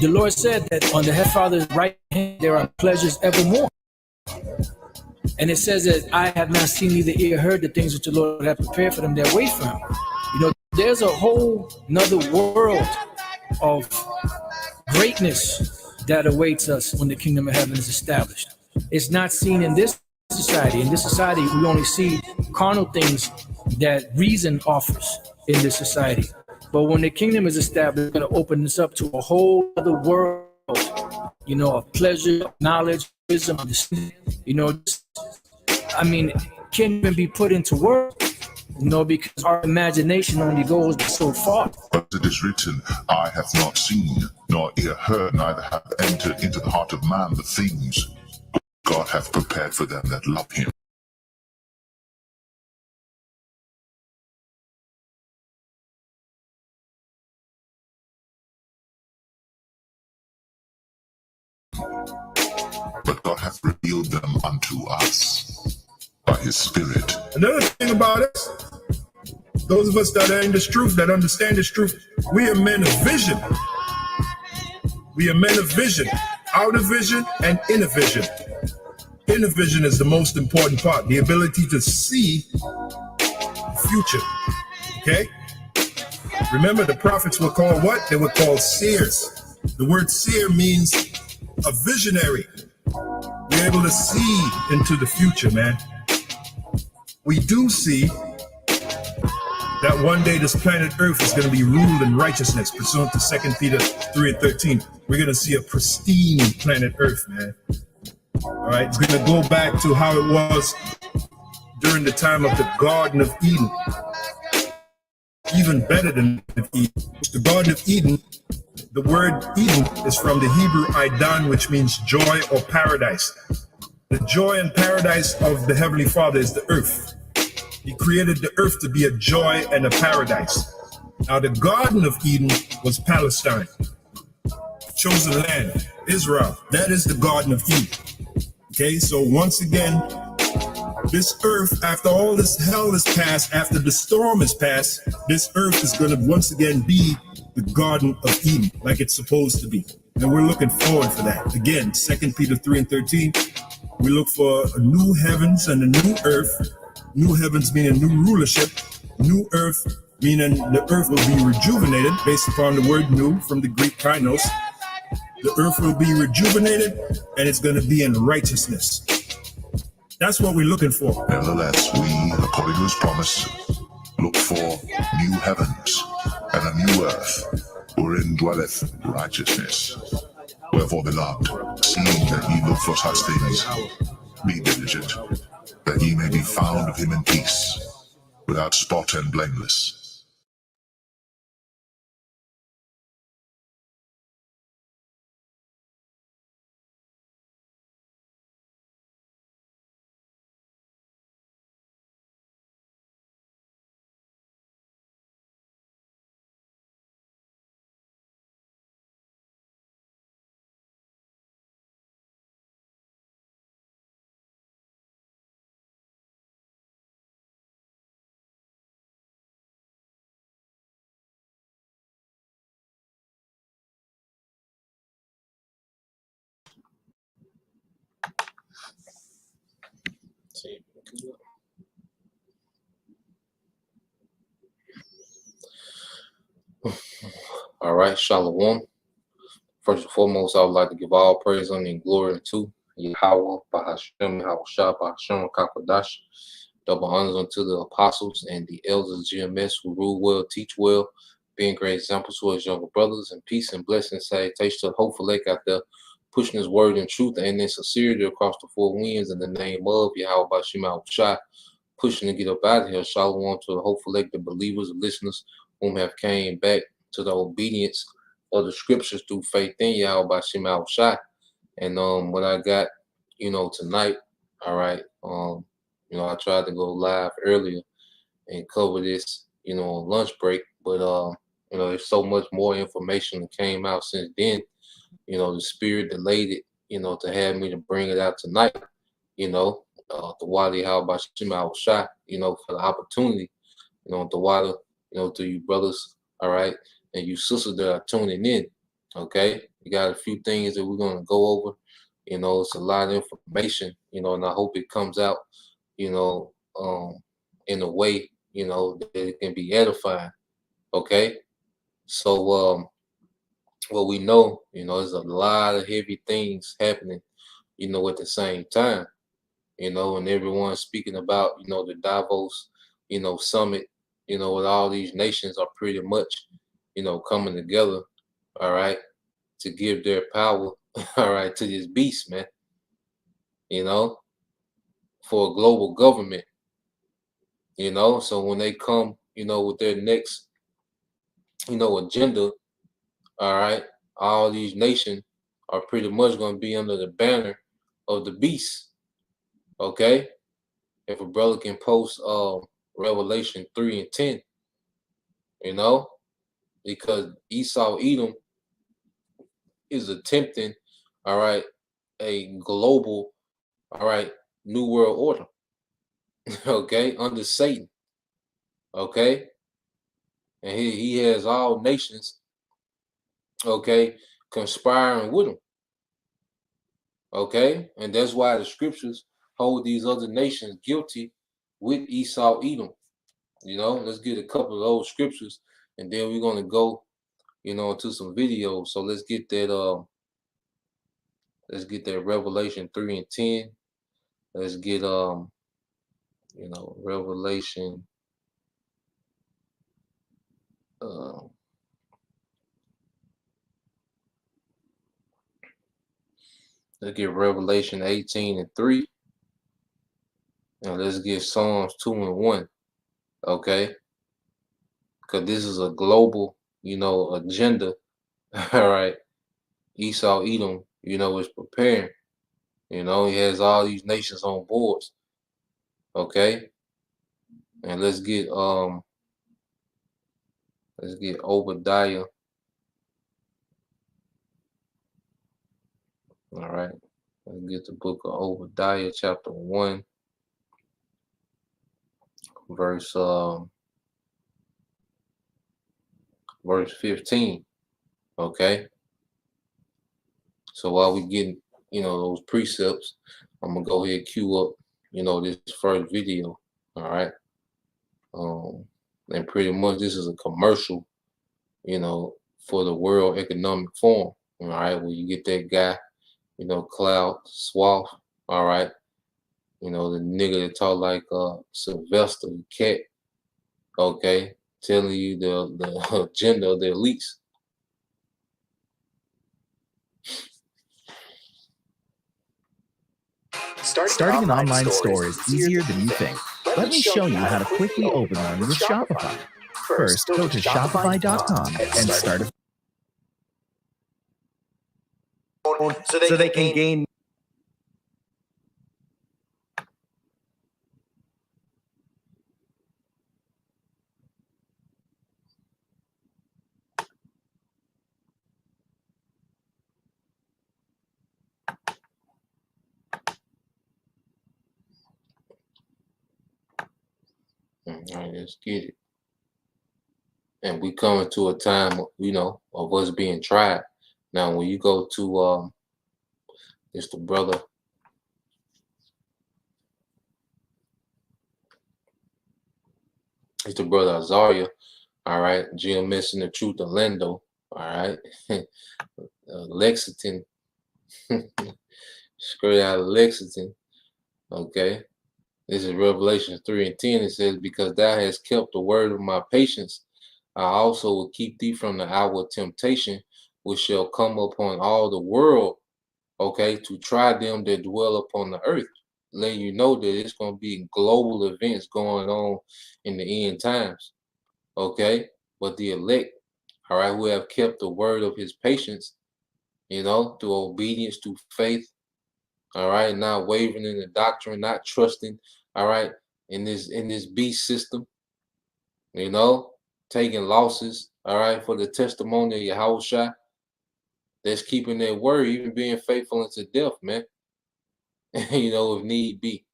The Lord said that on the head Father's right hand there are pleasures evermore. And it says that I have not seen neither ear heard the things which the Lord have prepared for them that wait for him. You know, there's a whole another world of greatness that awaits us when the kingdom of heaven is established. It's not seen in this society. In this society, we only see carnal things that reason offers in this society. But when the kingdom is established, it's going to open us up to a whole other world, you know, of pleasure, knowledge, wisdom, understanding. You know, I mean, it can't even be put into words, you know, because our imagination only goes so far. But it is written, I have not seen, nor ear heard, neither have entered into the heart of man the things God hath prepared for them that love him. But God hath revealed them unto us by his Spirit. Another thing about us, those of us that are in this truth, that understand this truth, we are men of vision. We are men of vision, outer vision and inner vision. Inner vision is the most important part, the ability to see the future, okay? Remember, the prophets were called what? They were called seers. The word seer means a visionary. We're able to see into the future, man. We do see that one day this planet Earth is going to be ruled in righteousness, pursuant to 2 Peter 3:13. We're going to see a pristine planet Earth, man. All right, it's going to go back to how it was during the time of the Garden of Eden. Even better than Eden. The Garden of Eden, the word Eden is from the Hebrew Idan, which means joy or paradise. The joy and paradise of the Heavenly Father is the earth. He created the earth to be a joy and a paradise. Now, the Garden of Eden was Palestine, chosen land, Israel. That is the Garden of Eden. Okay, so once again, this earth, after all this hell is passed, after the storm is passed, this earth is going to once again be the Garden of Eden, like it's supposed to be. And we're looking forward for that. Again, 2 Peter 3:13, we look for a new heavens and a new earth. New heavens meaning new rulership. New earth meaning the earth will be rejuvenated, based upon the word new from the Greek kainos. The earth will be rejuvenated, and it's going to be in righteousness. That's what we're looking for. Nevertheless, we, according to his promise, look for new heavens and a new earth, wherein dwelleth righteousness. Wherefore, beloved, seeing that ye look for such things, be diligent, that ye may be found of him in peace, without spot and blameless. All right, Shalom. First and foremost, I would like to give all praise, honor, and glory to Yahweh, Bahashem, Yahushua, Bahashem, Kakadash. Double honors unto the apostles and the elders of GMS who rule well, teach well, being great examples to us younger brothers, and peace and blessing salutation to the hopeful lake out there, pushing his word in truth and in sincerity across the four winds in the name of Yahweh, Bahashem, Yahushua, pushing to get up out of here. Shalom to the hopeful lake, the believers, the listeners whom have came back to the obedience of the scriptures through faith in Yahweh by Shema Shai. And what I got, tonight, all right, I tried to go live earlier and cover this, on lunch break, but there's so much more information that came out since then. The spirit delayed it, to have me to bring it out tonight, the Wadi How by Shema Shai, for the opportunity, the Wadi, to you brothers, all right, and you sisters that are tuning in, Okay, we got a few things that we're gonna go over. It's a lot of information. And I hope it comes out. You know, in a way, that it can be edifying. Okay, so what we know, there's a lot of heavy things happening. At the same time. And everyone's speaking about, the Davos, summit, with all these nations are pretty much, coming together, all right, to give their power, all right, to this beast, man, you know, for a global government, So when they come, with their next, agenda, all right, all these nations are pretty much going to be under the banner of the beast, okay? If a brother can post Revelation 3 and 10, you know, because Esau Edom is attempting, all right, a global, all right, new world order, okay, under Satan, okay, and he has all nations, okay, conspiring with him, okay, and that's why the scriptures hold these other nations guilty with Esau Edom. Let's get a couple of those scriptures, and then we're gonna go, into some videos. So let's get that. Let's get that Revelation 3 and 10. Let's get Revelation uh let's get Revelation 18 and 3. And let's get Psalms 2 and 1. Okay. Because this is a global, agenda. All right. Esau Edom, is preparing. He has all these nations on boards. Okay. And let's get Obadiah. All right. Let's get the book of Obadiah, chapter 1, verse 15. Okay. So while we getting, those precepts, I'm gonna go ahead and queue up, this first video. All right. And pretty much this is a commercial, for the World Economic Forum. All right, where you get that guy, Cloud Swath. All right. The nigga that talk like Sylvester the Cat. Okay, telling you the agenda of the elites. Starting an online store is easier than you think. Let me show you how to quickly open one with Shopify. First, go to shopify.com and start a so they can gain. All right, let's get it. And we coming to a time, of us being tried. Now, when you go to it's the brother. It's the brother Azaria. All right, GMS and the Truth Orlando. All right, Lexington, straight out of Lexington. Okay, this is Revelation 3 and 10. It says, "Because thou hast kept the word of my patience, I also will keep thee from the hour of temptation, which shall come upon all the world, okay, to try them that dwell upon the earth." Letting you know that it's going to be global events going on in the end times, okay? But the elect, all right, who have kept the word of his patience, through obedience, through faith, all right, not wavering in the doctrine, not trusting, all right, in this beast system, taking losses, all right, for the testimony of Yahweh, that's keeping their word, even being faithful unto death, man. If need be.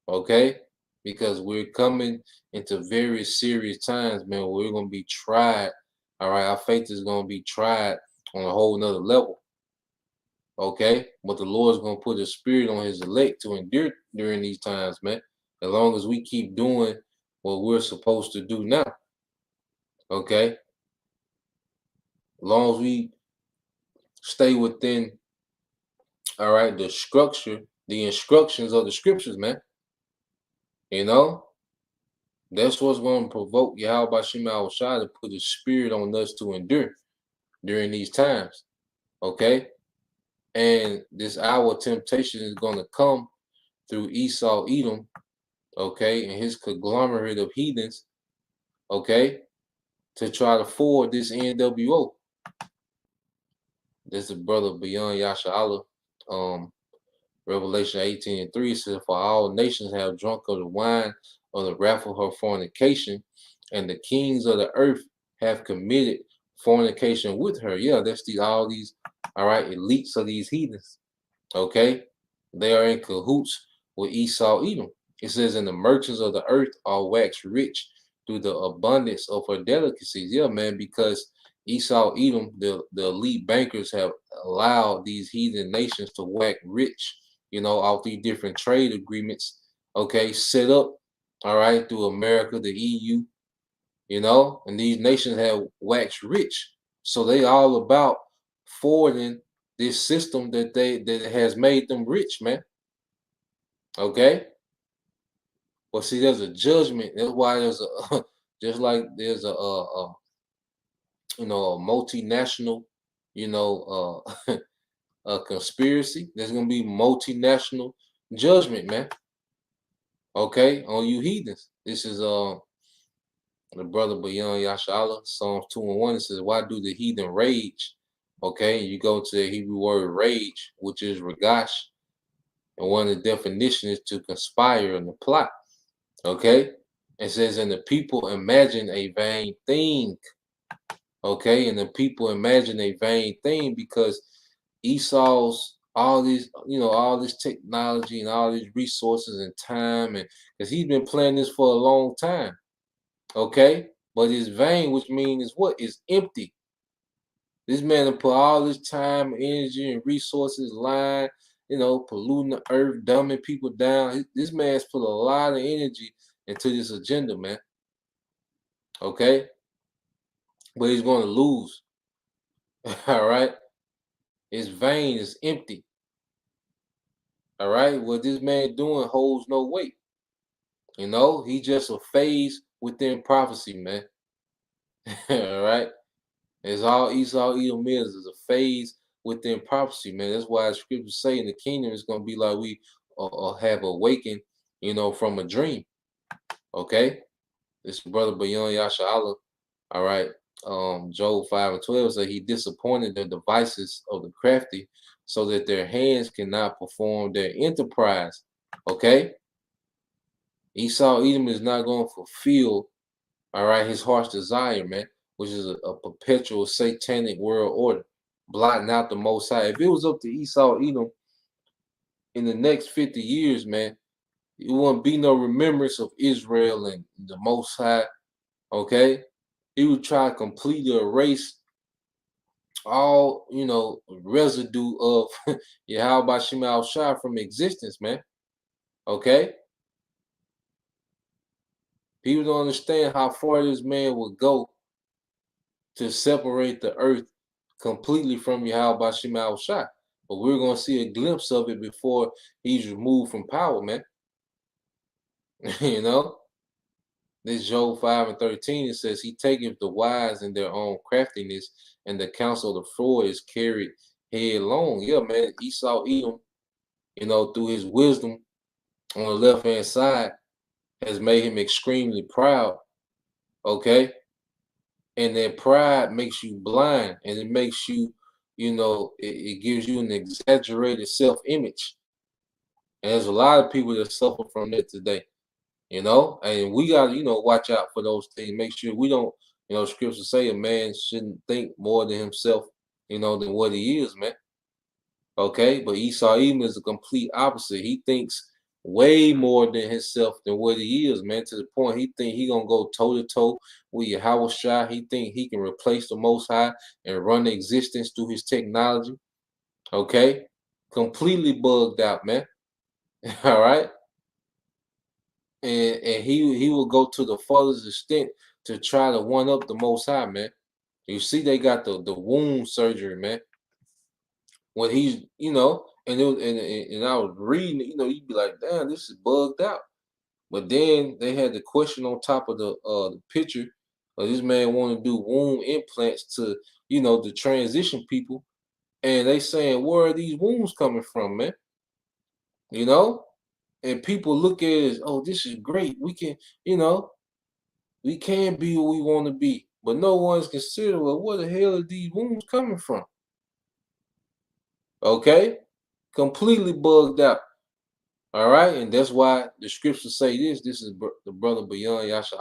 Okay? Because we're coming into very serious times, man. We're gonna be tried. All right, our faith is gonna be tried on a whole nother level. Okay, but the Lord's gonna put a spirit on his elect to endure during these times, man. As long as we keep doing what we're supposed to do now. Okay. As long as we stay within, all right, the structure, the instructions of the scriptures, man. You know, that's what's going to provoke Yahweh Shema Shai to put the spirit on us to endure during these times. Okay. And this hour of temptation is going to come through Esau, Edom, okay, and his conglomerate of heathens, okay, to try to forward this NWO. This is brother beyond Yasha Allah. Revelation 18:3 says, "For all nations have drunk of the wine of the wrath of her fornication, and the kings of the earth have committed fornication with her." Yeah, that's all these, all right, elites of these heathens. Okay, they are in cahoots with Esau, Edom. It says, "And the merchants of the earth are waxed rich through the abundance of her delicacies." Yeah, man, because Esau, Edom, the elite bankers have allowed these heathen nations to wax rich, you know, off these different trade agreements, okay, set up, all right, through America, the EU, you know, and these nations have waxed rich. So they all about forwarding this system that has made them rich, man. Okay. Well, see, there's a judgment. That's why there's a just like there's a you know, a multinational, you know, a conspiracy. There's gonna be multinational judgment, man. Okay, on you heathens. This is the brother beyond Yashala, Psalms 2:1. It says, "Why do the heathen rage?" Okay, you go to the Hebrew word rage, which is regash, and one of the definitions is to conspire and to plot. Okay, it says, "And the people imagine a vain thing." Okay, and the people imagine a vain thing because Esau's all these, you know, all this technology and all these resources and time, and because he's been planning this for a long time. Okay, but it's vain, which means what is empty. This man will put all this time, energy, and resources lying, you know, polluting the earth, dumbing people down. This man's put a lot of energy into this agenda, man. Okay, but he's going to lose. All right, it's vain, it's empty. All right, what this man doing holds no weight. You know, he just a phase within prophecy, man. All right, it's all Esau Edom is a phase within prophecy, man. That's why the scriptures say in the kingdom it's gonna be like we have awakened, you know, from a dream. Okay, this brother beyond Yasha Allah. All right, Job 5:12 says he disappointed the devices of the crafty, so that their hands cannot perform their enterprise. Okay, Esau Edom is not going to fulfill, all right, his heart's desire, man, which is a perpetual satanic world order, blotting out the Most High. If it was up to Esau Edom in the next 50 years, man, it wouldn't be no remembrance of Israel and the Most High. Okay, he would try to completely erase all, you know, residue of Yahweh Shema Shai from existence, man. Okay, people don't understand how far this man would go to separate the earth completely from Yahweh Shema Shai. But we're going to see a glimpse of it before he's removed from power, man. You know, this Job 5:13, it says, "He taketh the wise in their own craftiness, and the counsel of the fraud is carried headlong." Yeah, man, Esau Edom, you know, through his wisdom on the left-hand side, has made him extremely proud. Okay, and that pride makes you blind, and it makes you, you know, it gives you an exaggerated self-image, and there's a lot of people that suffer from that today, you know, and we got to, you know, watch out for those things. Make sure we don't, you know, scriptures say a man shouldn't think more than himself, you know, than what he is, man. Okay, but Esau Edom is the complete opposite. He thinks way more than himself than what he is, man, to the point he think he gonna go toe-to-toe with Yahweh Shai. He think he can replace the Most High and run the existence through his technology. Okay? Completely bugged out, man. All right? And he will go to the furthest extent to try to one up the Most High, man. You see, they got the wound surgery, man. When he's, and and I was reading, you'd be like, damn, this is bugged out. But then they had the question on top of the picture. This man want to do womb implants to, the transition people, and they saying, where are these wounds coming from, man? And people look at it as, oh, this is great. We can, we can be what we want to be, but no one's considering, well, where the hell are these wounds coming from? Okay, completely bugged out. All right, and that's why the scriptures say this. This is the brother beyond Yasha.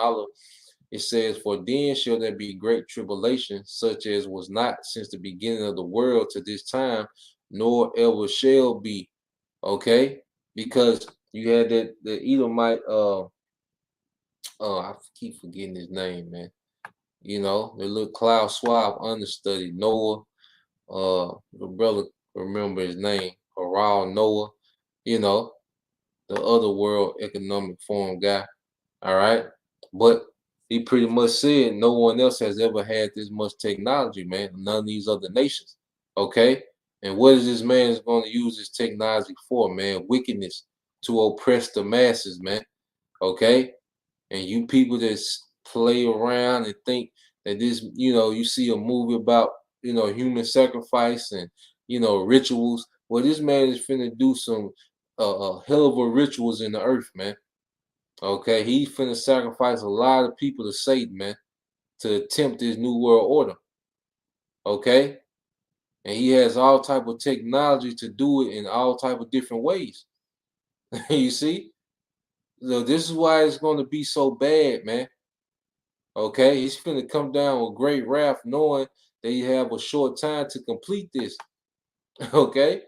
It says, for then shall there be great tribulation, such as was not since the beginning of the world to this time, nor ever shall be. Okay, because you had the Edomite, I keep forgetting his name, man. The little Cloud Swab understudy, Noah, the brother, remember his name, Haral Noah, the other World Economic Forum guy. All right. But he pretty much said no one else has ever had this much technology, man. None of these other nations. Okay. And what is this man going to use this technology for, man? Wickedness, to oppress the masses, man. Okay. And you people that play around and think that this, you see a movie about, human sacrifice and, rituals. Well, this man is finna do some hell of a rituals in the earth, man. Okay, he's finna sacrifice a lot of people to Satan, man, to attempt this new world order. Okay, and he has all type of technology to do it in all type of different ways. You see, so this is why it's going to be so bad, man. Okay, he's finna come down with great wrath, knowing that you have a short time to complete this. Okay,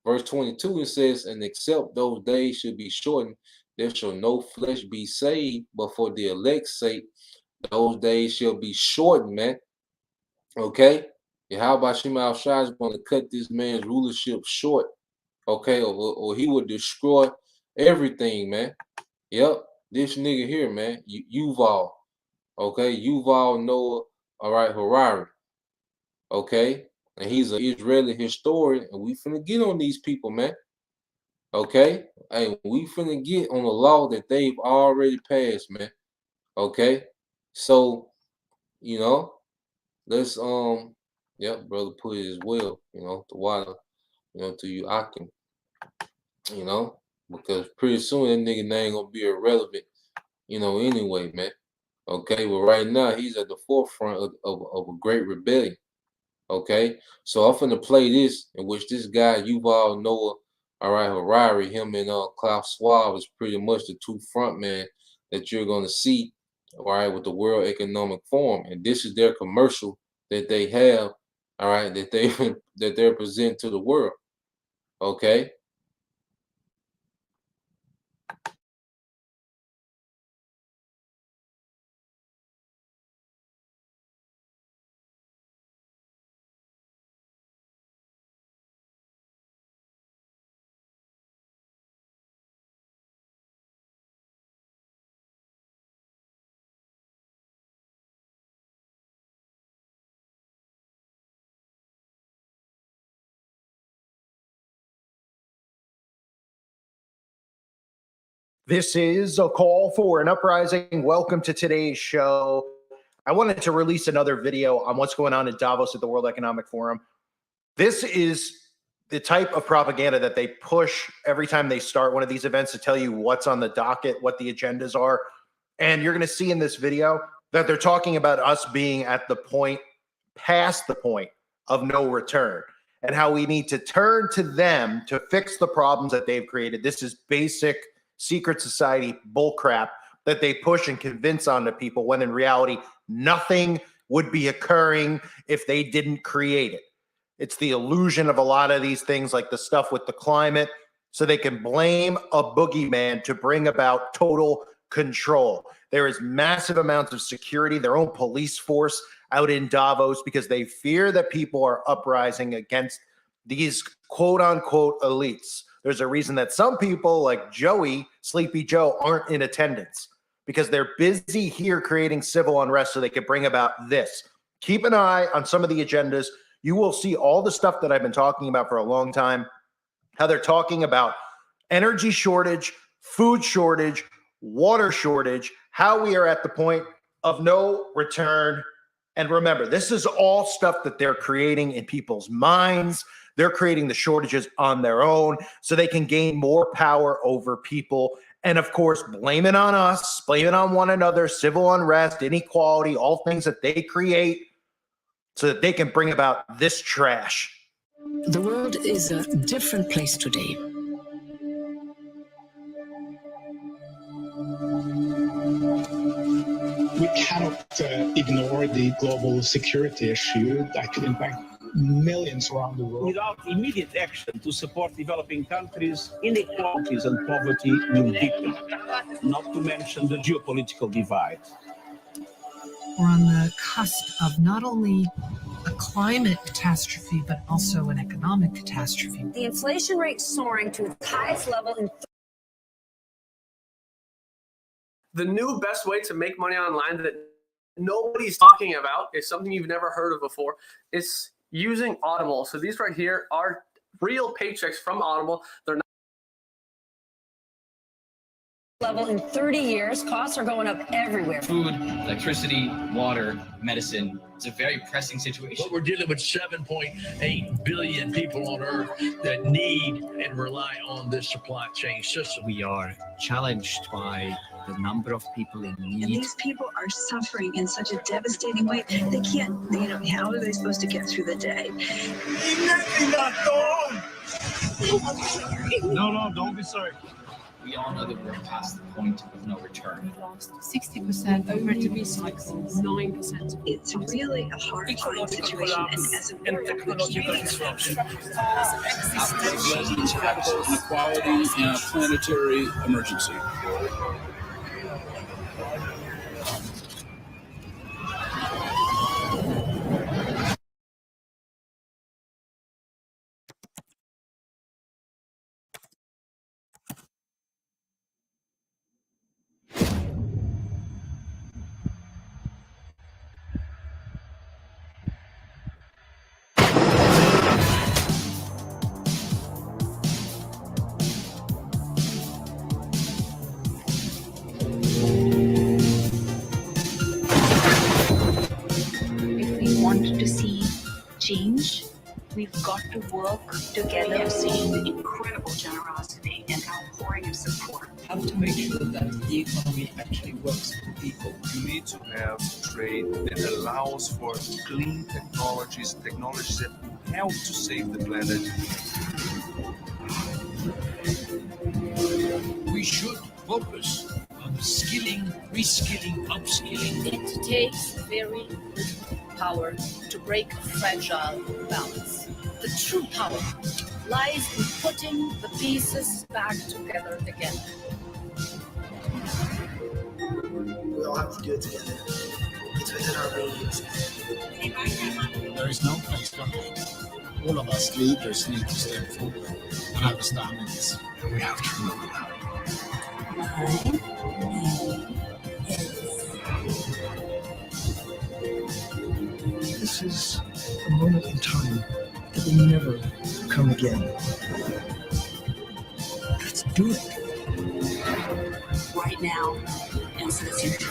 verse 22 it says, and except those days should be shortened, there shall no flesh be saved, but for the elect's sake, those days shall be shortened, man. Okay? And how about Shema Shai is going to cut this man's rulership short? Okay, or he would destroy everything, man. Yep, this nigga here, man, Yuval. Okay, Yuval Noah, all right, Harari. Okay, and he's an Israeli historian, and we finna get on these people, man. Okay, hey, we finna get on a law that they've already passed, man. Okay, so let's yep, brother put it as well, the water, to you Akim, because pretty soon that nigga name gonna be irrelevant, anyway, man. Okay, well right now he's at the forefront of a great rebellion. Okay, so I'm finna play this in which this guy Yuval Noah, all right, Harari, him and Klaus Schwab is pretty much the two front man that you're gonna see, all right, with the World Economic Forum, and this is their commercial that they have, all right, that they're presenting to the world. Okay. This is a call for an uprising. Welcome to today's show. I wanted to release another video on what's going on in Davos at the World Economic Forum. This is the type of propaganda that they push every time they start one of these events to tell you what's on the docket, what the agendas are. And you're going to see in this video that they're talking about us being at the point, past the point of no return, and how we need to turn to them to fix the problems that they've created. This is basic secret society bullcrap that they push and convince onto people, when in reality, nothing would be occurring if they didn't create it. It's the illusion of a lot of these things, like the stuff with the climate. so they can blame a boogeyman to bring about total control. There is massive amounts of security, their own police force out in Davos, because they fear that people are uprising against these quote unquote elites. There's a reason that some people like Joey, Sleepy Joe, aren't in attendance because they're busy here creating civil unrest so they can bring about this. Keep an eye on some of the agendas. You will see all the stuff that I've been talking about for a long time, how they're talking about energy shortage, food shortage, water shortage, how we are at the point of no return. And remember, this is all stuff that they're creating in people's minds. They're creating the shortages on their own so they can gain more power over people. And of course, blame it on us, blame it on one another, civil unrest, inequality, all things that they create so that they can bring about this trash. The world is a different place today. We cannot ignore the global security issue that could impact millions around the world. Without immediate action to support developing countries, inequalities and poverty will deepen, not to mention the geopolitical divide. We're on the cusp of not only a climate catastrophe, but also an economic catastrophe. The inflation rate soaring to its highest level in the new best way to make money online that nobody's talking about is something you've never heard of before. It's using Audible. So these right here are real paychecks from Audible. They're not level in 30 years. Costs are going up everywhere. Food, electricity, water, medicine. It's a very pressing situation. But we're dealing with 7.8 billion people on Earth that need and rely on this supply chain system. We are challenged by the number of people in need. And these people are suffering in such a devastating way. They can't, how are they supposed to get through the day? No, don't be sorry. We all know that we're past the point of no return. We lost 60% over to be 9%. It's really a horrifying situation, and as a board, technological disruption, inequality, and a planetary emergency. To see change, we've got to work together. We have seen the incredible generosity and outpouring of support. Have to make sure that the economy actually works for people. You need to have trade that allows for clean technologies that will help to save the planet. We should focus on skilling, reskilling, upskilling. It takes very little power to break a fragile balance. The true power lies in putting the pieces back together again. We all have to do it together. It's within our means. There is no place for me. All of us leaders need to step forward and understand this. We have to move it out. This is a moment in time that will never come again. Let's do it. Right now and for the future.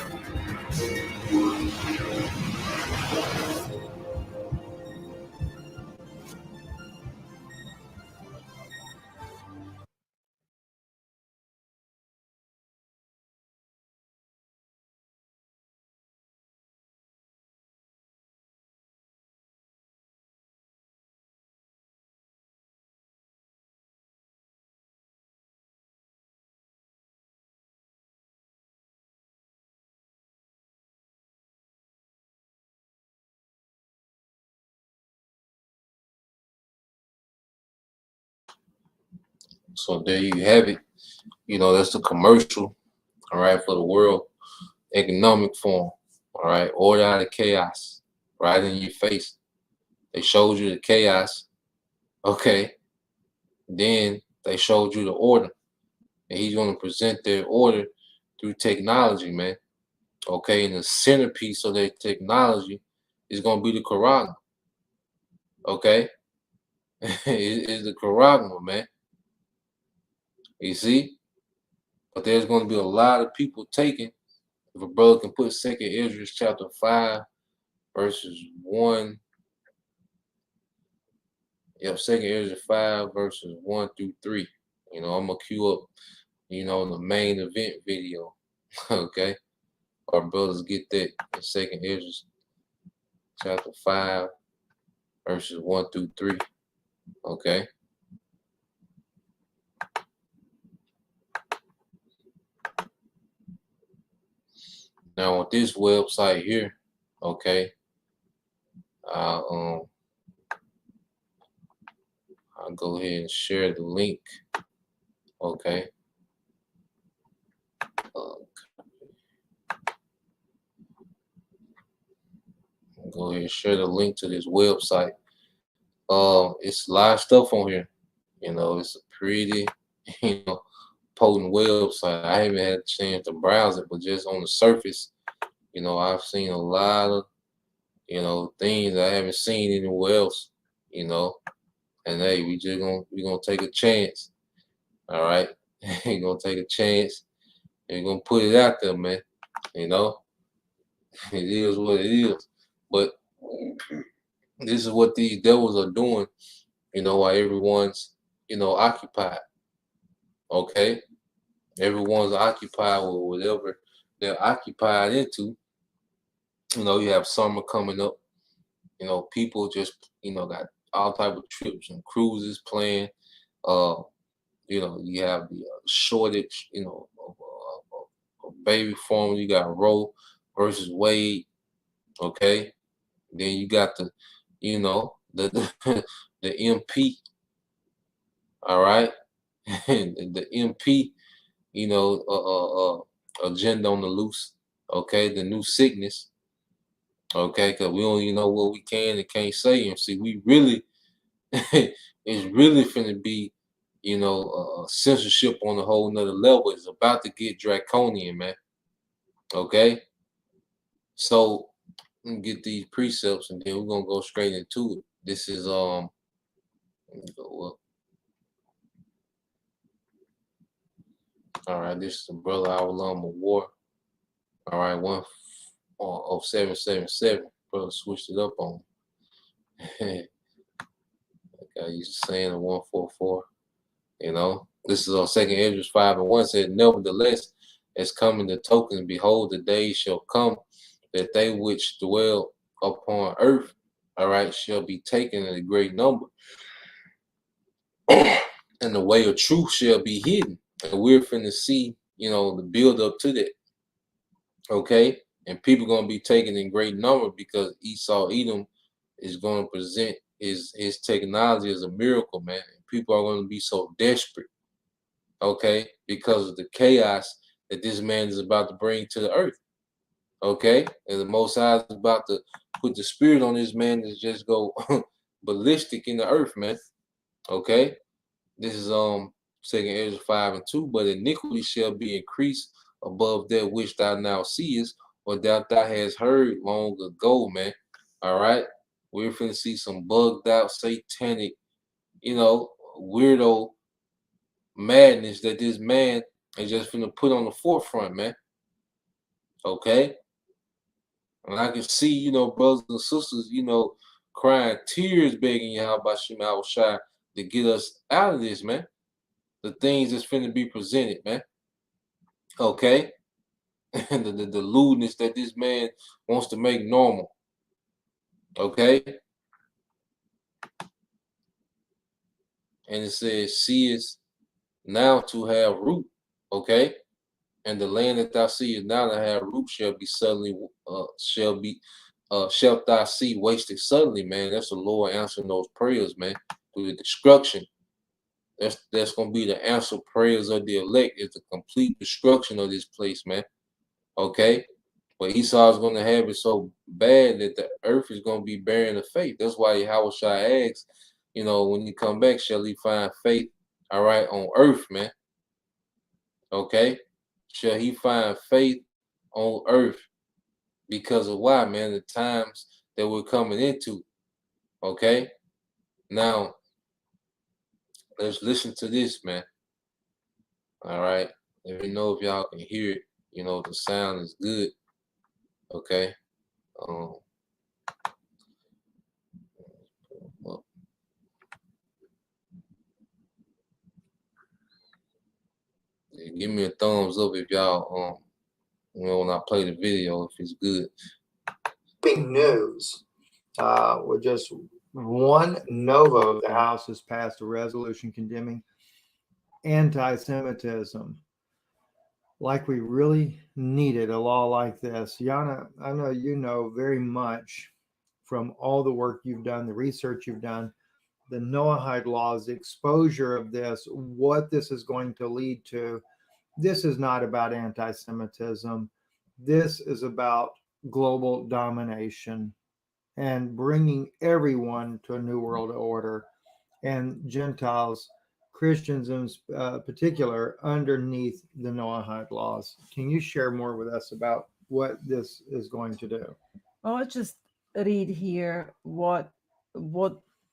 So there you have it. That's the commercial, all right, for the World Economic Forum, all right, order out of chaos, right in your face. They showed you the chaos, okay, then they showed you the order, and he's going to present their order through technology, man, okay, and the centerpiece of their technology is going to be the Quran, okay, it's the Quran, man, you see, but there's going to be a lot of people taking. If a brother can put 2nd Ezra chapter 5 verses 1. Yep, 2nd Ezra 5 verses 1 through 3. I'm gonna queue up, the main event video. Okay. Our brothers get that in 2nd Ezra chapter 5 verses 1 through 3. Okay. Now with this website here, okay, I'll go ahead and share the link. Okay. Go ahead and share the link to this website. It's live stuff on here. It's a pretty, potent website. I haven't had a chance to browse it, but just on the surface, I've seen a lot of, things I haven't seen anywhere else, and hey, we're gonna take a chance. All right. We're gonna take a chance and we're gonna put it out there, man. It is what it is. But this is what these devils are doing, while everyone's, occupied. Okay. Everyone's occupied with whatever they're occupied into. You have summer coming up. People just, got all type of trips and cruises planned. You have the shortage, of baby formula. You got Roe versus Wade. Okay. Then you got the, the the MP. All right. The MP, agenda on the loose. Okay. The new sickness. Okay. Because we don't even know what we can and can't say. And see, we really, it's really finna be, censorship on a whole nother level. It's about to get draconian, man. Okay. So let me get these precepts and then we're gonna go straight into it. This is let me go up. All right, this is the brother Awalam of War. All right, 10777. Brother switched it up on me. I used to saying the 144. This is on 2nd Ezra 5:1 said, nevertheless, as coming the tokens, behold, the days shall come that they which dwell upon earth, all right, shall be taken in a great number, and the way of truth shall be hidden. And we're finna see, the build up to that. Okay, and people gonna be taken in great number because Esau Edom is gonna present his technology as a miracle, man. And people are gonna be so desperate, okay, because of the chaos that this man is about to bring to the earth. Okay, and the Most High is about to put the spirit on this man to just go ballistic in the earth, man. Okay, this is 2nd Ezra 5:2. But iniquity shall be increased above that which thou now seest, or that thou hast heard long ago, man. All right, we're finna see some bugged out, satanic, weirdo madness that this man is just finna put on the forefront, man. Okay. And I can see, brothers and sisters, crying tears, begging Yahweh Shema Shai to get us out of this, man. The things that's finna be presented, man. Okay? And the lewdness that this man wants to make normal. Okay? And it says, seest now to have root. Okay? And the land that thou seest now to have root shall be suddenly, shalt thou see wasted suddenly, man. That's the Lord answering those prayers, man, through the destruction That's gonna be the answer prayers of the elect, is the complete destruction of this place, man. Okay? But Esau is gonna have it so bad that the earth is gonna be bearing the faith. That's why Yahushua asks, when you come back, shall he find faith, all right, on earth, man? Okay? Shall he find faith on earth? Because of why, man? The times that we're coming into. Okay? Now, let's listen to this, man. All right. Let me know if y'all can hear it. The sound is good. Okay. Give me a thumbs up if y'all when I play the video, if it's good. News. With just one no vote, the House has passed a resolution condemning anti-Semitism. Like we really needed a law like this. Yana, I know you know very much from all the work you've done, the research you've done, the Noahide laws, the exposure of this, what this is going to lead to. This is not about anti-Semitism. This is about global domination and bringing everyone to a new world order, and Gentiles, Christians in particular, underneath the Noahide laws. Can you share more with us about what this is going to do? Well, let's just read here what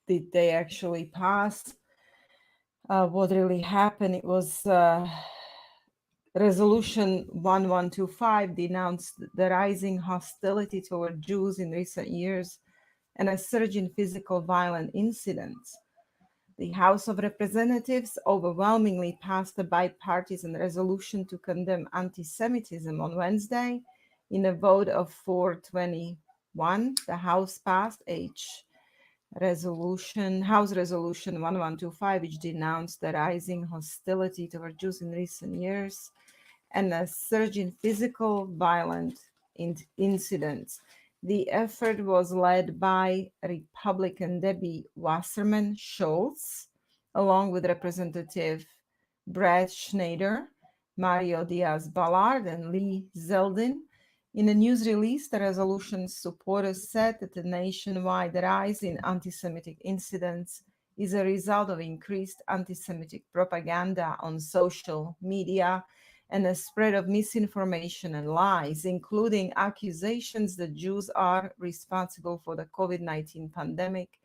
did they actually pass. What really happened? It was Resolution 1125 denounced the rising hostility toward Jews in recent years and a surge in physical violent incidents. The House of Representatives overwhelmingly passed a bipartisan resolution to condemn anti-Semitism on Wednesday. In a vote of 421, the House passed House Resolution 1125, which denounced the rising hostility toward Jews in recent years and a surge in physical violent incidents. The effort was led by Republican Debbie Wasserman Schultz, along with Representative Brad Schneider, Mario Diaz-Balart, and Lee Zeldin. In a news release, the resolution's supporters said that the nationwide rise in anti-Semitic incidents is a result of increased anti-Semitic propaganda on social media and a spread of misinformation and lies, including accusations that Jews are responsible for the COVID-19 pandemic,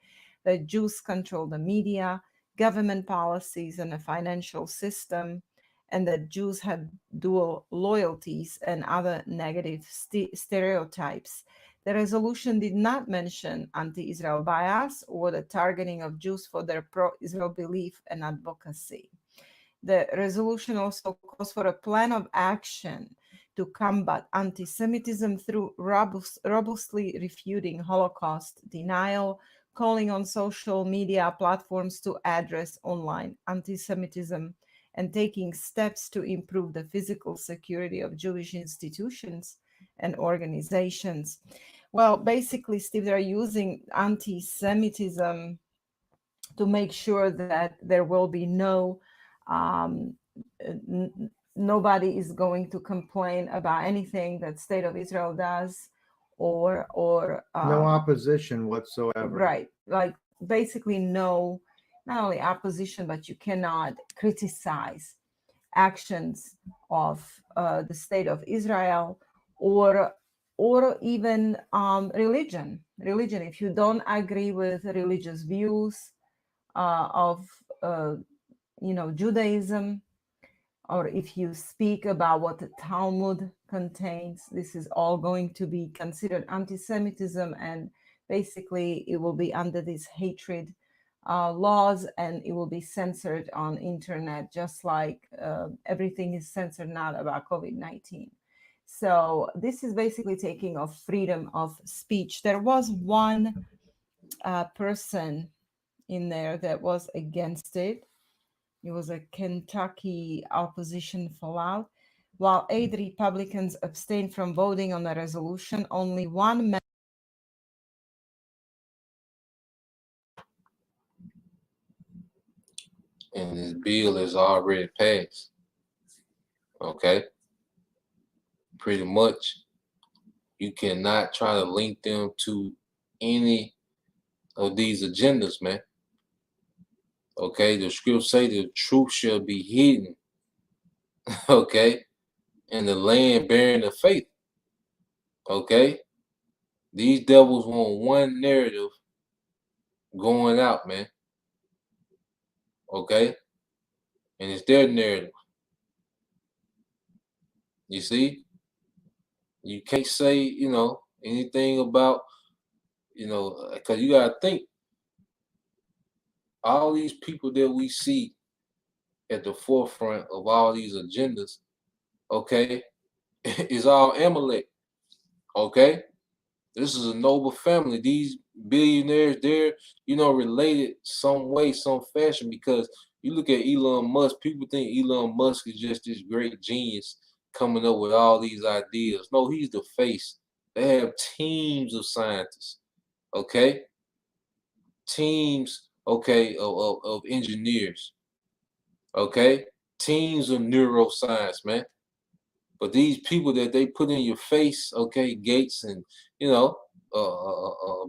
that Jews control the media, government policies, and the financial system, and that Jews have dual loyalties and other negative stereotypes. The resolution did not mention anti-Israel bias or the targeting of Jews for their pro-Israel belief and advocacy. The resolution also calls for a plan of action to combat anti-Semitism through robustly refuting Holocaust denial, calling on social media platforms to address online anti-Semitism, and taking steps to improve the physical security of Jewish institutions and organizations. Well, basically, Steve, they're using anti-Semitism to make sure that there will be nobody is going to complain about anything that State of Israel does, or no opposition whatsoever. Right, like basically not only opposition, but you cannot criticize actions of the State of Israel or even religion. If you don't agree with religious views of Judaism, or if you speak about what the Talmud contains, this is all going to be considered anti-Semitism, and basically it will be under these hatred laws, and it will be censored on internet, just like everything is censored now about COVID-19. So this is basically taking off freedom of speech. There was one person in there that was against it. It was a Kentucky opposition fallout. While 8 Republicans abstained from voting on the resolution, only one and this bill is already passed. Okay? Pretty much, you cannot try to link them to any of these agendas, man. Okay? The scripture say the truth shall be hidden. Okay? And the land bearing the faith. Okay? These devils want one narrative going out, man. Okay? And it's their narrative. You see? You can't say, anything about, because you got to think, all these people that we see at the forefront of all these agendas, okay, is all Amalek. Okay? This is a noble family. These billionaires, they're, related some way, some fashion, because you look at Elon Musk, people think Elon Musk is just this great genius coming up with all these ideas. No, he's the face. They have teams of scientists, okay? Teams, okay, of engineers, okay? Teams of neuroscience, man. But these people that they put in your face, okay, Gates and,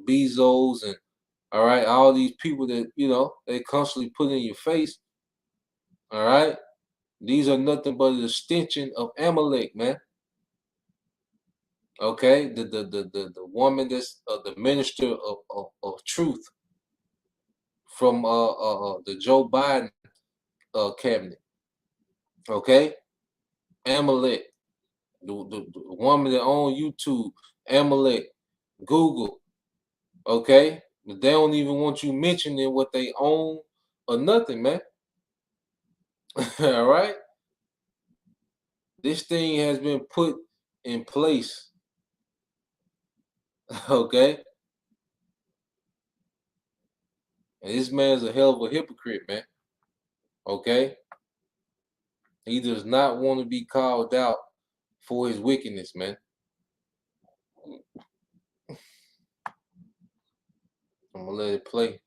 Bezos and, all right, all these people that, they constantly put in your face, all right? These are nothing but an extension of Amalek, man. Okay? The woman that's the minister of truth from the Joe Biden cabinet. Okay? Amalek. The woman that owns YouTube, Amalek, Google. Okay? But they don't even want you mentioning what they own or nothing, man. All right? This thing has been put in place. Okay? And this man's a hell of a hypocrite, man. Okay? He does not want to be called out for his wickedness, man. I'm going to let it play.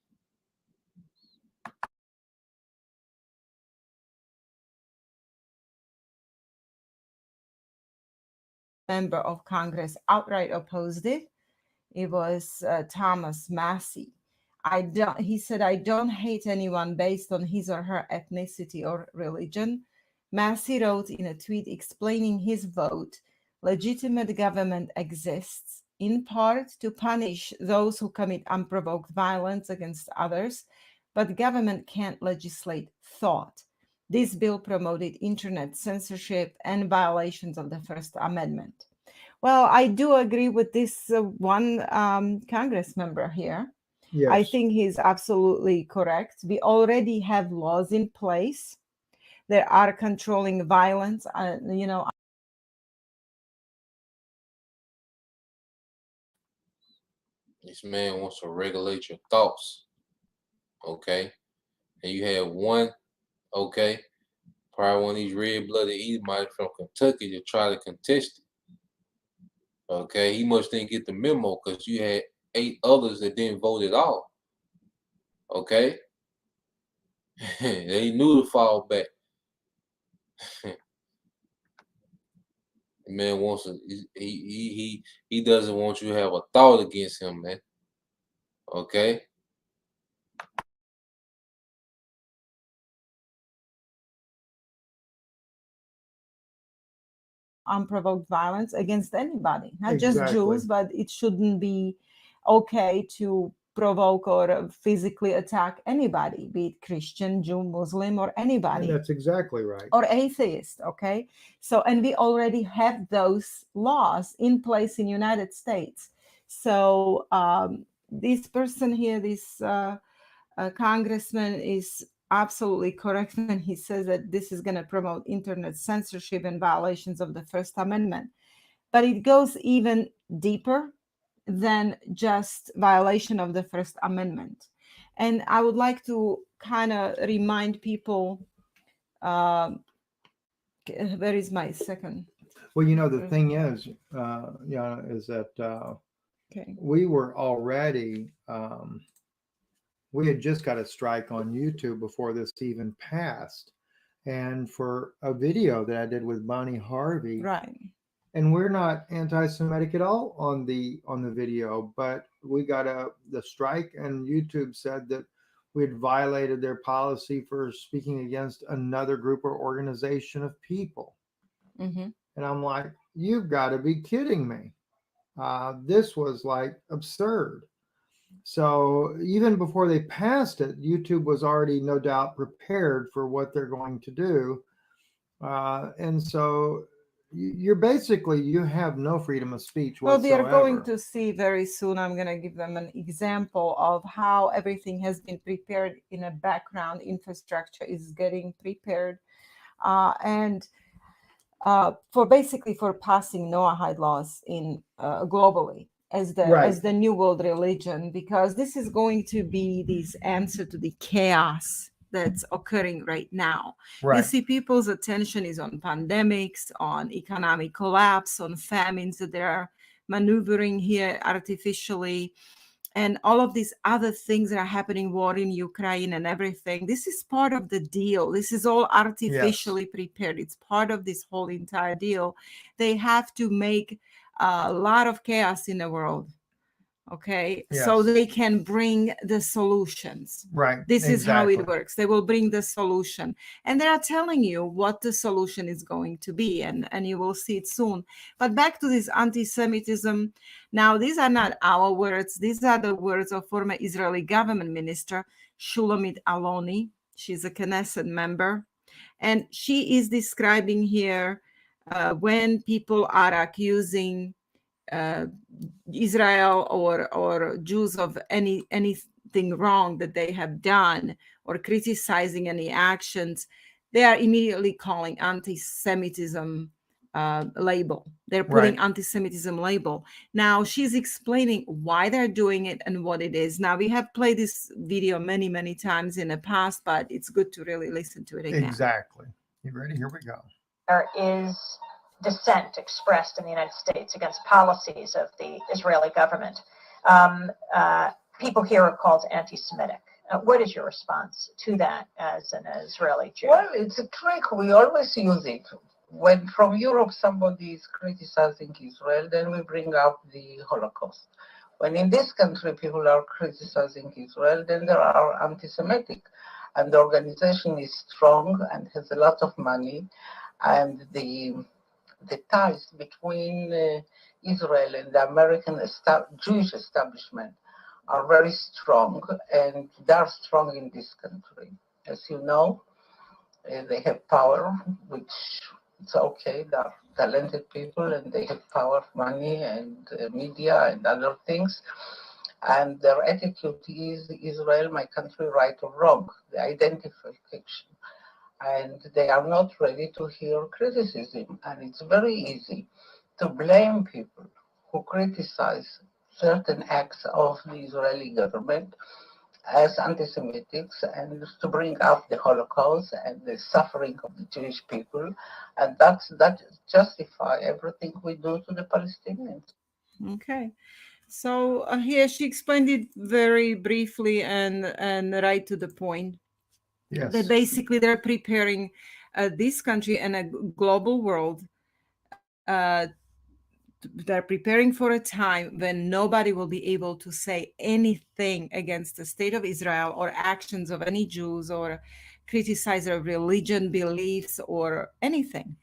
Member of Congress outright opposed it. It was Thomas Massey. He said, I don't hate anyone based on his or her ethnicity or religion. Massey wrote in a tweet explaining his vote, legitimate government exists in part to punish those who commit unprovoked violence against others, but government can't legislate thought. This bill promoted internet censorship and violations of the First Amendment. Well, I do agree with this one Congress member here. Yes. I think he's absolutely correct. We already have laws in place that are controlling violence. This man wants to regulate your thoughts. Okay? And you have one, okay, probably one of these red-blooded Edomites from Kentucky to try to contest it. Okay? He must didn't get the memo because you had 8 others that didn't vote at all. Okay? They knew to fall back. The man wants to, he doesn't want you to have a thought against him, man. Okay? Unprovoked violence against anybody, not just Exactly. Jews, but it shouldn't be okay to provoke or physically attack anybody, be it Christian, Jew, Muslim, or anybody. And that's exactly right. Or atheist, okay? So, and we already have those laws in place in United States. So this person here, this congressman is absolutely correct when he says that this is going to promote internet censorship and violations of the First Amendment. But it goes even deeper than just violation of the First Amendment. And I would like to kind of remind people, where is my second? Well, the thing is, is that Okay. we were already we had just got a strike on YouTube before this even passed, and for a video that I did with Bonnie Harvey. Right. And we're not anti-Semitic at all on the video, but we got the strike, and YouTube said that we had violated their policy for speaking against another group or organization of people. Mm-hmm. And I'm like, you've got to be kidding me. This was like absurd. So even before they passed it, YouTube was already no doubt prepared for what they're going to do. And so you're basically, you have no freedom of speech Well, whatsoever. they are going to see very soon. I'm going to give them an example of how everything has been prepared in a background. Infrastructure is getting prepared. And for basically for passing Noahide laws in globally as the new world religion, because this is going to be this answer to the chaos that's occurring right now. You see people's attention is on pandemics, on economic collapse, on famines that they're maneuvering here artificially, and all of these other things that are happening, war in Ukraine and everything. This is part of the deal. This is all artificially prepared. It's part of this whole entire deal. They have to make a lot of chaos in the world, okay? So they can bring the solutions. This is how it works. They will bring the solution. And they are telling you what the solution is going to be, and you will see it soon. But back to this anti-Semitism. Now, these are not our words. These are the words of former Israeli government minister, Shulamit Aloni. She's a Knesset member. And she is describing here when people are accusing Israel or Jews of anything wrong that they have done, or criticizing any actions, they are immediately calling anti-Semitism label. They're putting anti-Semitism label. Now she's explaining why they're doing it and what it is. Now we have played this video many times in the past, but it's good to really listen to it again. Exactly. You ready? Here we go. There is dissent expressed in the United States against policies of the Israeli government. People here are called anti-Semitic. What is your response to that as an Israeli Jew? Well, it's a trick. We always use it. When from Europe somebody is criticizing Israel, then we bring up the Holocaust. When in this country people are criticizing Israel, then there are anti-Semitic. And the organization is strong and has a lot of money. And the ties between Israel and the American Jewish establishment are very strong, and they are strong in this country. As you know, they have power, which it's okay. They are talented people, and they have power, money, and media, and other things. And their attitude is Israel, my country, right or wrong, the identification. And they are not ready to hear criticism. And it's very easy to blame people who criticize certain acts of the Israeli government as anti-Semitics, and to bring up the Holocaust and the suffering of the Jewish people. And that justify everything we do to the Palestinians. Okay. So here she explained it very briefly and right to the point. Yes. That basically they're preparing this country and a global world. They're preparing for a time when nobody will be able to say anything against the state of Israel or actions of any Jews or criticize their religion, beliefs, or anything.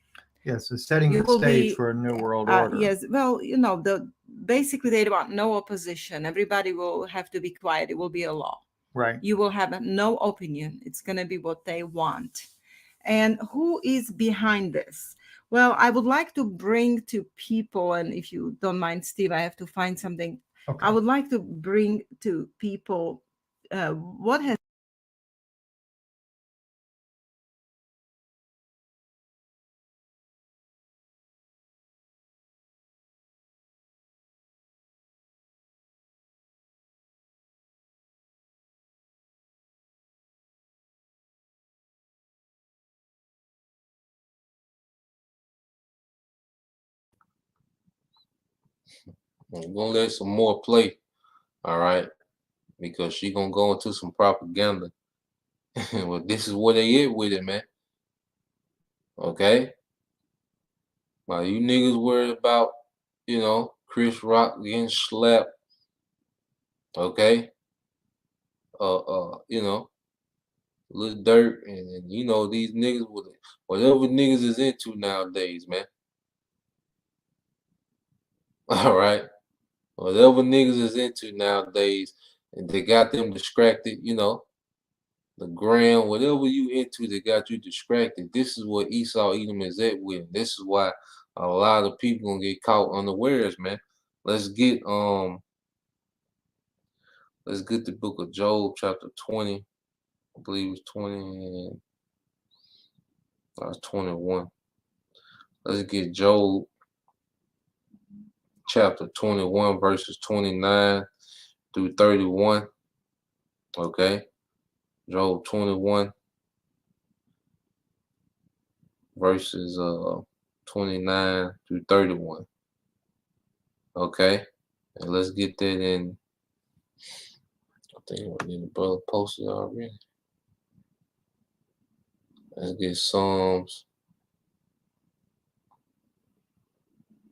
Yes, it's setting the stage for a new world order. Yes, well, basically they want no opposition. Everybody will have to be quiet. It will be a law. Right. You will have no opinion. It's going to be what they want. And who is behind this? Well, I would like to bring to people, and if you don't mind, Steve, I have to find something. Okay. I would like to bring to people what has I'm gonna let some more play. All right. because she gonna go into some propaganda. Well, this is where they at with it, man. Okay? While you niggas worried about, Chris Rock getting slapped, okay? Lil Dirt and these niggas with whatever niggas is into nowadays, man. All right. Whatever niggas is into nowadays, and they got them distracted, the gram, whatever you into that got you distracted. This is what Esau Edom is at with. This is why a lot of people gonna get caught unawares, man. Let's get the book of Job, chapter 20. I believe it's 20 and 21. Let's get Job chapter 21, verses 29 through 31. Okay. Job 21, verses 29 through 31. Okay. And let's get that in. I think the brother posted already. Let's get Psalms.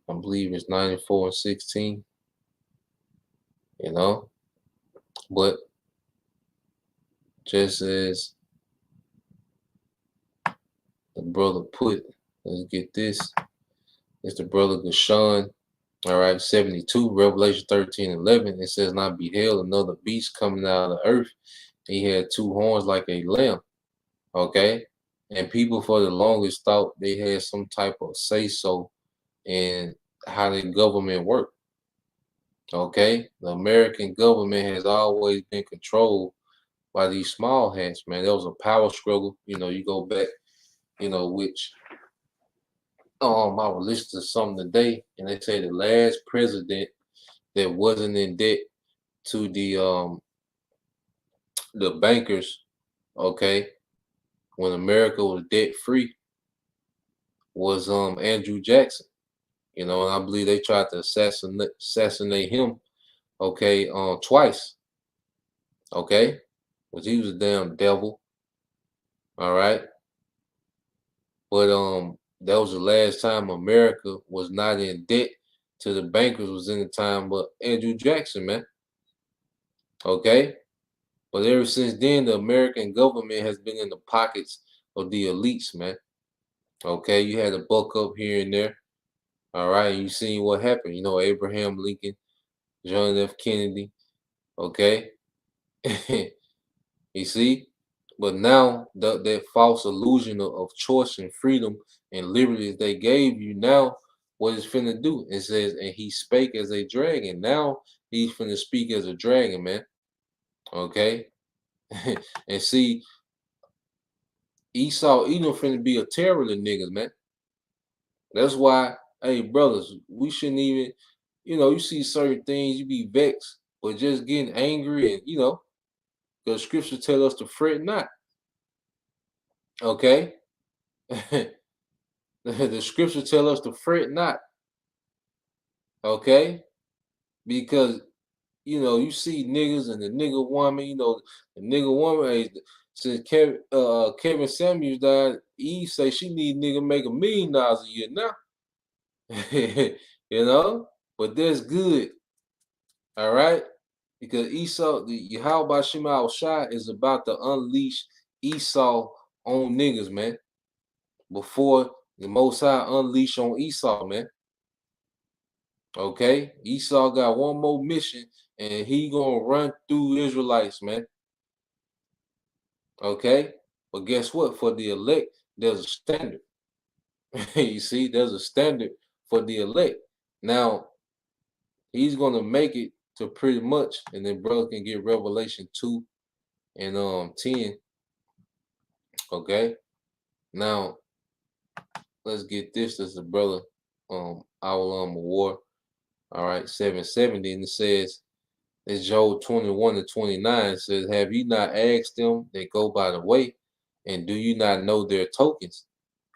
I believe it's 94 and 16. But just as the brother put, let's get this. It's the brother Gashan. All right, 72, Revelation 13:11. It says, "Now beheld another beast coming out of the earth. He had two horns like a lamb." Okay, and people for the longest thought they had some type of say so in how the government worked. Okay, the American government has always been controlled by these small hats, man. There was a power struggle. You go back, which I was listening to something today, and they say the last president that wasn't in debt to the bankers, okay, when America was debt free, was Andrew Jackson. And I believe they tried to assassinate him, okay, twice, okay, which he was a damn devil. All right. But that was the last time America was not in debt to the bankers, was in the time but Andrew Jackson, man. Okay. But ever since then, the American government has been in the pockets of the elites, man. Okay, you had a buck up here and there. All right, you seen what happened. Abraham Lincoln, John F. Kennedy. Okay. You see? But now that false illusion of choice and freedom and liberties they gave you, now what it's finna do? It says, and he spake as a dragon. Now he's finna speak as a dragon, man. Okay. And see, Esau Edom finna be a terror to niggas, man. That's why, hey, brothers, we shouldn't even, you see certain things, you be vexed, but just getting angry and, because scripture tell us to fret not. Okay? The scripture tell us to fret not. Okay? Because, you see niggas and the nigga woman, the nigga woman, hey, since Kevin Samuels died, Eve say she need nigga make $1 million a year now. But that's good. All right? Because Esau, the Yahweh Shema Shai is about to unleash Esau on niggas, man. Before the Most High unleash on Esau, man. Okay? Esau got one more mission, and he gonna run through Israelites, man. Okay? But guess what? For the elect, there's a standard. You see, there's a standard for the elect. Now, he's gonna make it to pretty much, and then brother can get Revelation 2 and 10. Okay? Now, let's get this. This is the brother Our War. All right, 770. And it says, it's Job 21-29. It says, have you not asked them that go by the way, and do you not know their tokens?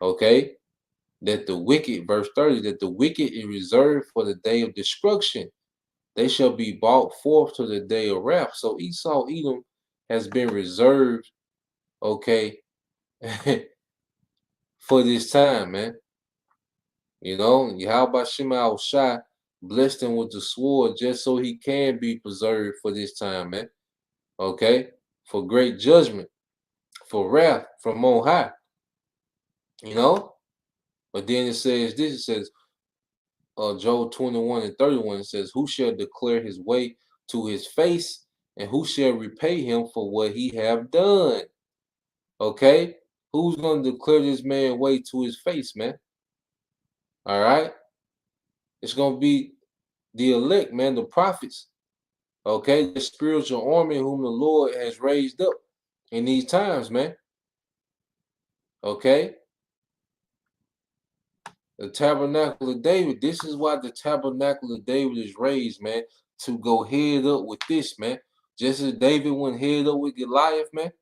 Okay? That the wicked, verse 30, that the wicked is reserved for the day of destruction, they shall be brought forth to the day of wrath. So Esau, Edom has been reserved, okay, for this time, man. You know, Yahweh Shema Shai blessed him with the sword just so he can be preserved for this time, man. Okay, for great judgment, for wrath from on high. You know, but then it says this. It says, Job 21:31. It says, "Who shall declare his way to his face, and who shall repay him for what he have done?" Okay, who's gonna declare this man way to his face, man? All right, it's gonna be the elect, man, the prophets. Okay, the spiritual army whom the Lord has raised up in these times, man. Okay, the tabernacle of David. This is why the tabernacle of David is raised, man, to go head up with this, man. Just as David went head up with Goliath, man.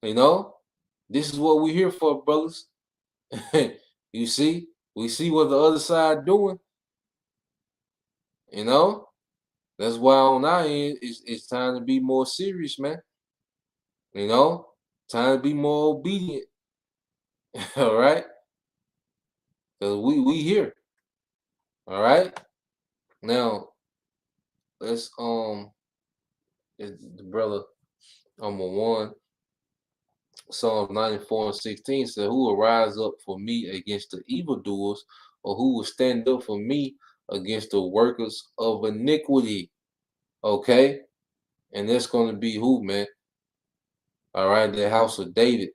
You know, this is what we're here for, brothers. You see, we see what the other side doing. You know, that's why on our end, it's time to be more serious, man. You know, time to be more obedient. All right, because we here. All right. Now let's the brother number one, Psalms 94:16 said, "Who will rise up for me against the evildoers, or who will stand up for me against the workers of iniquity?" Okay, and that's going to be who, man? All right, the house of David.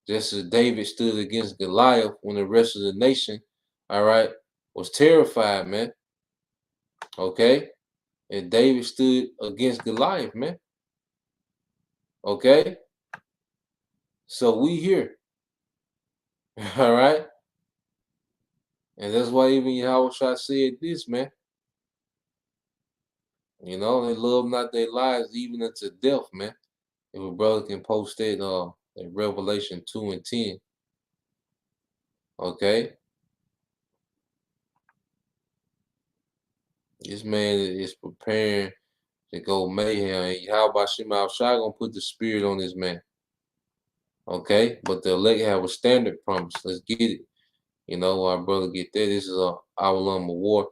Just as David stood against Goliath when the rest of the nation, all right, was terrified, man. Okay, and David stood against Goliath, man. Okay, so we here, all right, and that's why even Yahweh said this, man. You know, they love not their lives even unto death, man. If a brother can post that, in Revelation 2:10. Okay, this man is preparing to go mayhem. And how about Shema Shai gonna put the spirit on this man? Okay, but the elect have a standard promise. Let's get it. You know, our brother get that. This is a Avalon War,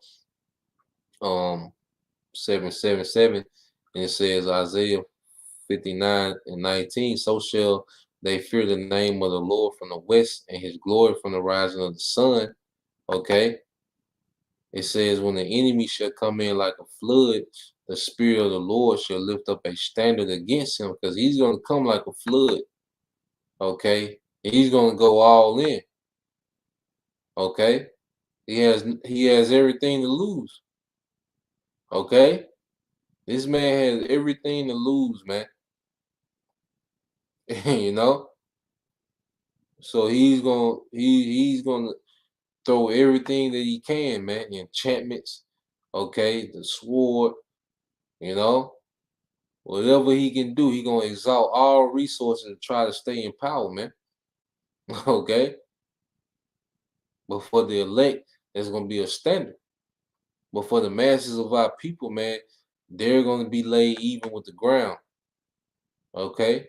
777, and it says Isaiah 59:19. So shall they fear the name of the Lord from the west, and his glory from the rising of the sun. Okay. It says, when the enemy shall come in like a flood, the spirit of the Lord shall lift up a standard against him, because he's going to come like a flood. Okay. He's going to go all in. Okay. He has everything to lose. Okay. This man has everything to lose, man. You know? So he's gonna throw everything that he can, man. Enchantments, okay, the sword, you know, whatever he can do, he gonna exalt all resources to try to stay in power, man. Okay, but for the elect, there's gonna be a standard. But for the masses of our people, man, they're gonna be laid even with the ground. Okay,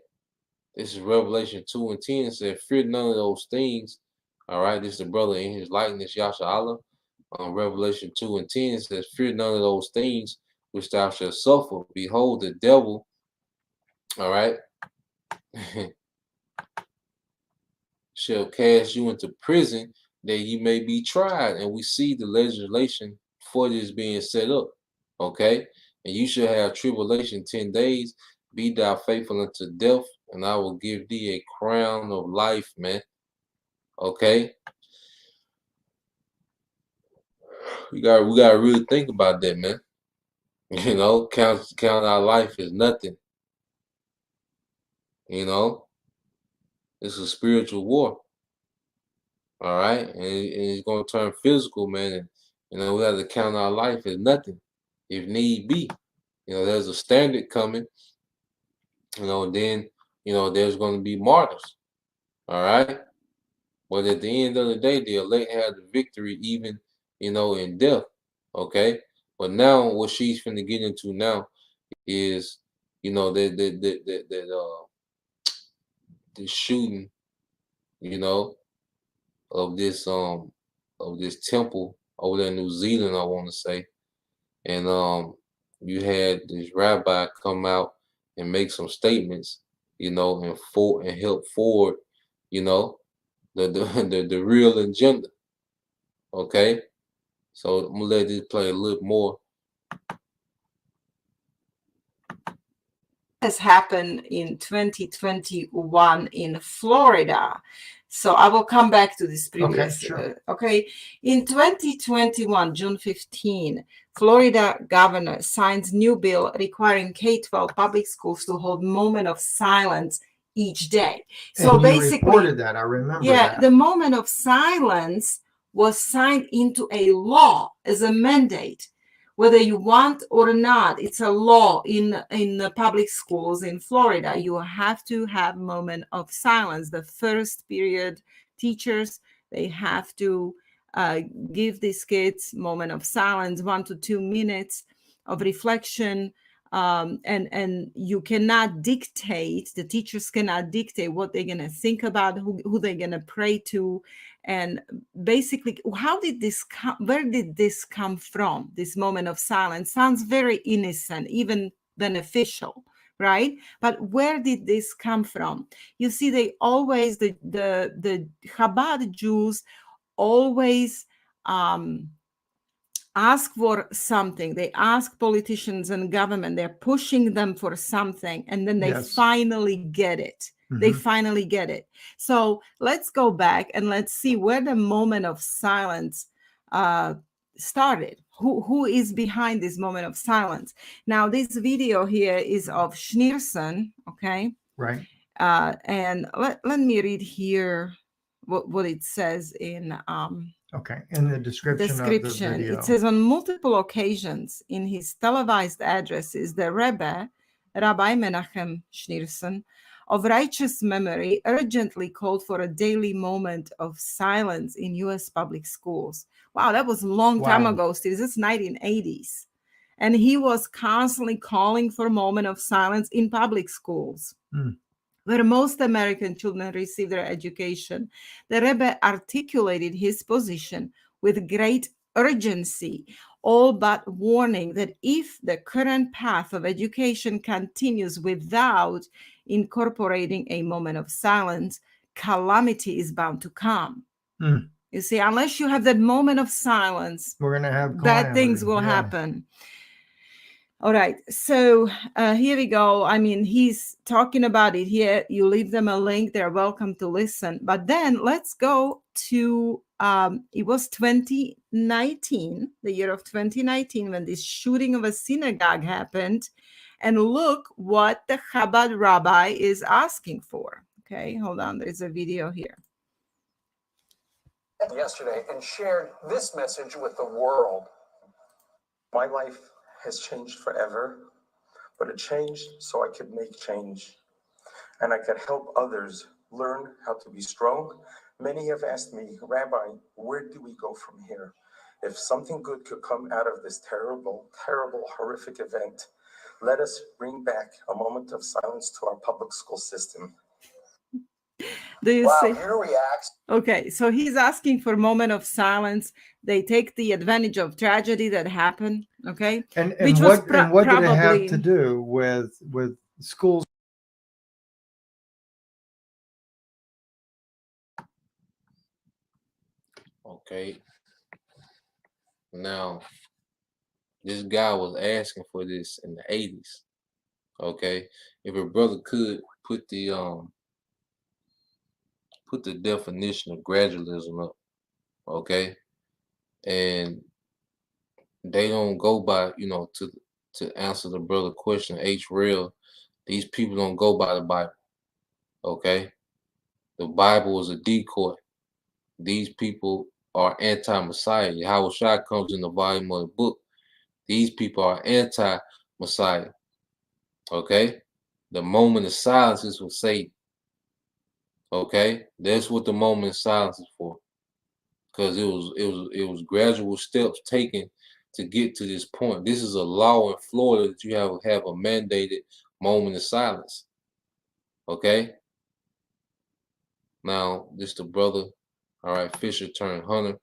this is Revelation 2:10. It said, "Fear none of those things." All right, this is the brother in his likeness, Yasha Allah. Revelation 2:10 says, "Fear none of those things which thou shalt suffer. Behold, the devil," all right, "shall cast you into prison, that ye may be tried." And we see the legislation for this being set up. Okay, and you shall have tribulation 10 days. Be thou faithful unto death, and I will give thee a crown of life, man. Okay, we gotta really think about that, man. You know, count our life as nothing. You know, it's a spiritual war. All right, and it's gonna turn physical, man. And you know, we have to count our life as nothing, if need be. You know, there's a standard coming. You know, then there's gonna be martyrs. All right, but at the end of the day, the elect have the victory, even in death. Okay, But now what she's finna get into now is, you know, the shooting, you know, of this temple over there in New Zealand, I want to say. And you had this rabbi come out and make some statements, you know, and help forward, you know, the real agenda. Okay, so I'm gonna let this play a little more. Has happened in 2021 in Florida. So I will come back to this previous. Okay. In 2021, June 15, Florida governor signs new bill requiring K-12 public schools to hold moment of silence each day. So and you basically, reported that. I remember yeah, that. the moment of silence was signed into a law as a mandate. Whether you want or not, it's a law in the public schools in Florida. You have to have moment of silence. The first period teachers, they have to give these kids moment of silence, 1 to 2 minutes of reflection. And you cannot dictate, the teachers cannot dictate what they're going to think about, who they're going to pray to. And basically, how did this come? Where did this come from? This moment of silence sounds very innocent, even beneficial, right? But where did this come from? You see, they always, the Chabad Jews always ask for something. They ask politicians and government, they're pushing them for something, and then they finally get it. They finally get it. So let's go back and let's see where the moment of silence started. Who is behind this moment of silence? Now, this video here is of Schneerson, okay? Right. And let me read here what it says in okay, in the description of the video. It says, on multiple occasions in his televised addresses, the Rebbe, Rabbi Menachem Schneerson, of righteous memory, urgently called for a daily moment of silence in U.S. public schools. Wow, that was a long time ago, Steve. This is 1980s. And he was constantly calling for a moment of silence in public schools. Where most American children receive their education. The Rebbe articulated his position with great urgency, all but warning that if the current path of education continues without incorporating a moment of silence, calamity is bound to come. You see, unless you have that moment of silence, we're going to have bad things will happen. All right, so here we go. I mean, he's talking about it here. You leave them a link. They're welcome to listen. But then let's go to, it was 2019, the year of 2019, when this shooting of a synagogue happened. And look what the Chabad rabbi is asking for. Okay, hold on. There's a video here. Yesterday and shared this message with the world. My life has changed forever, but it changed so I could make change and I could help others learn how to be strong. Many have asked me, Rabbi, where do we go from here? If something good could come out of this terrible, terrible, horrific event, let us bring back a moment of silence to our public school system. Do you see? Your reaction. Okay, so he's asking for a moment of silence. They take the advantage of tragedy that happened. Okay, and what did it have to do with schools? Okay. Now, this guy was asking for this in the 80s. Okay, if a brother could put the definition of gradualism up, okay, and they don't go by, you know, to answer the brother question, H-Real, these people don't go by the Bible, okay? The Bible is a decoy. These people are anti-Messiah. Yahushua comes in the volume of the book. These people are anti-Messiah, okay? The moment of silence is for Satan, okay? That's what the moment of silence is for, because it was gradual steps taken to get to this point. This is a law in Florida that you have a mandated moment of silence. Okay. Now, this the brother, all right, Fisher turned Hunter,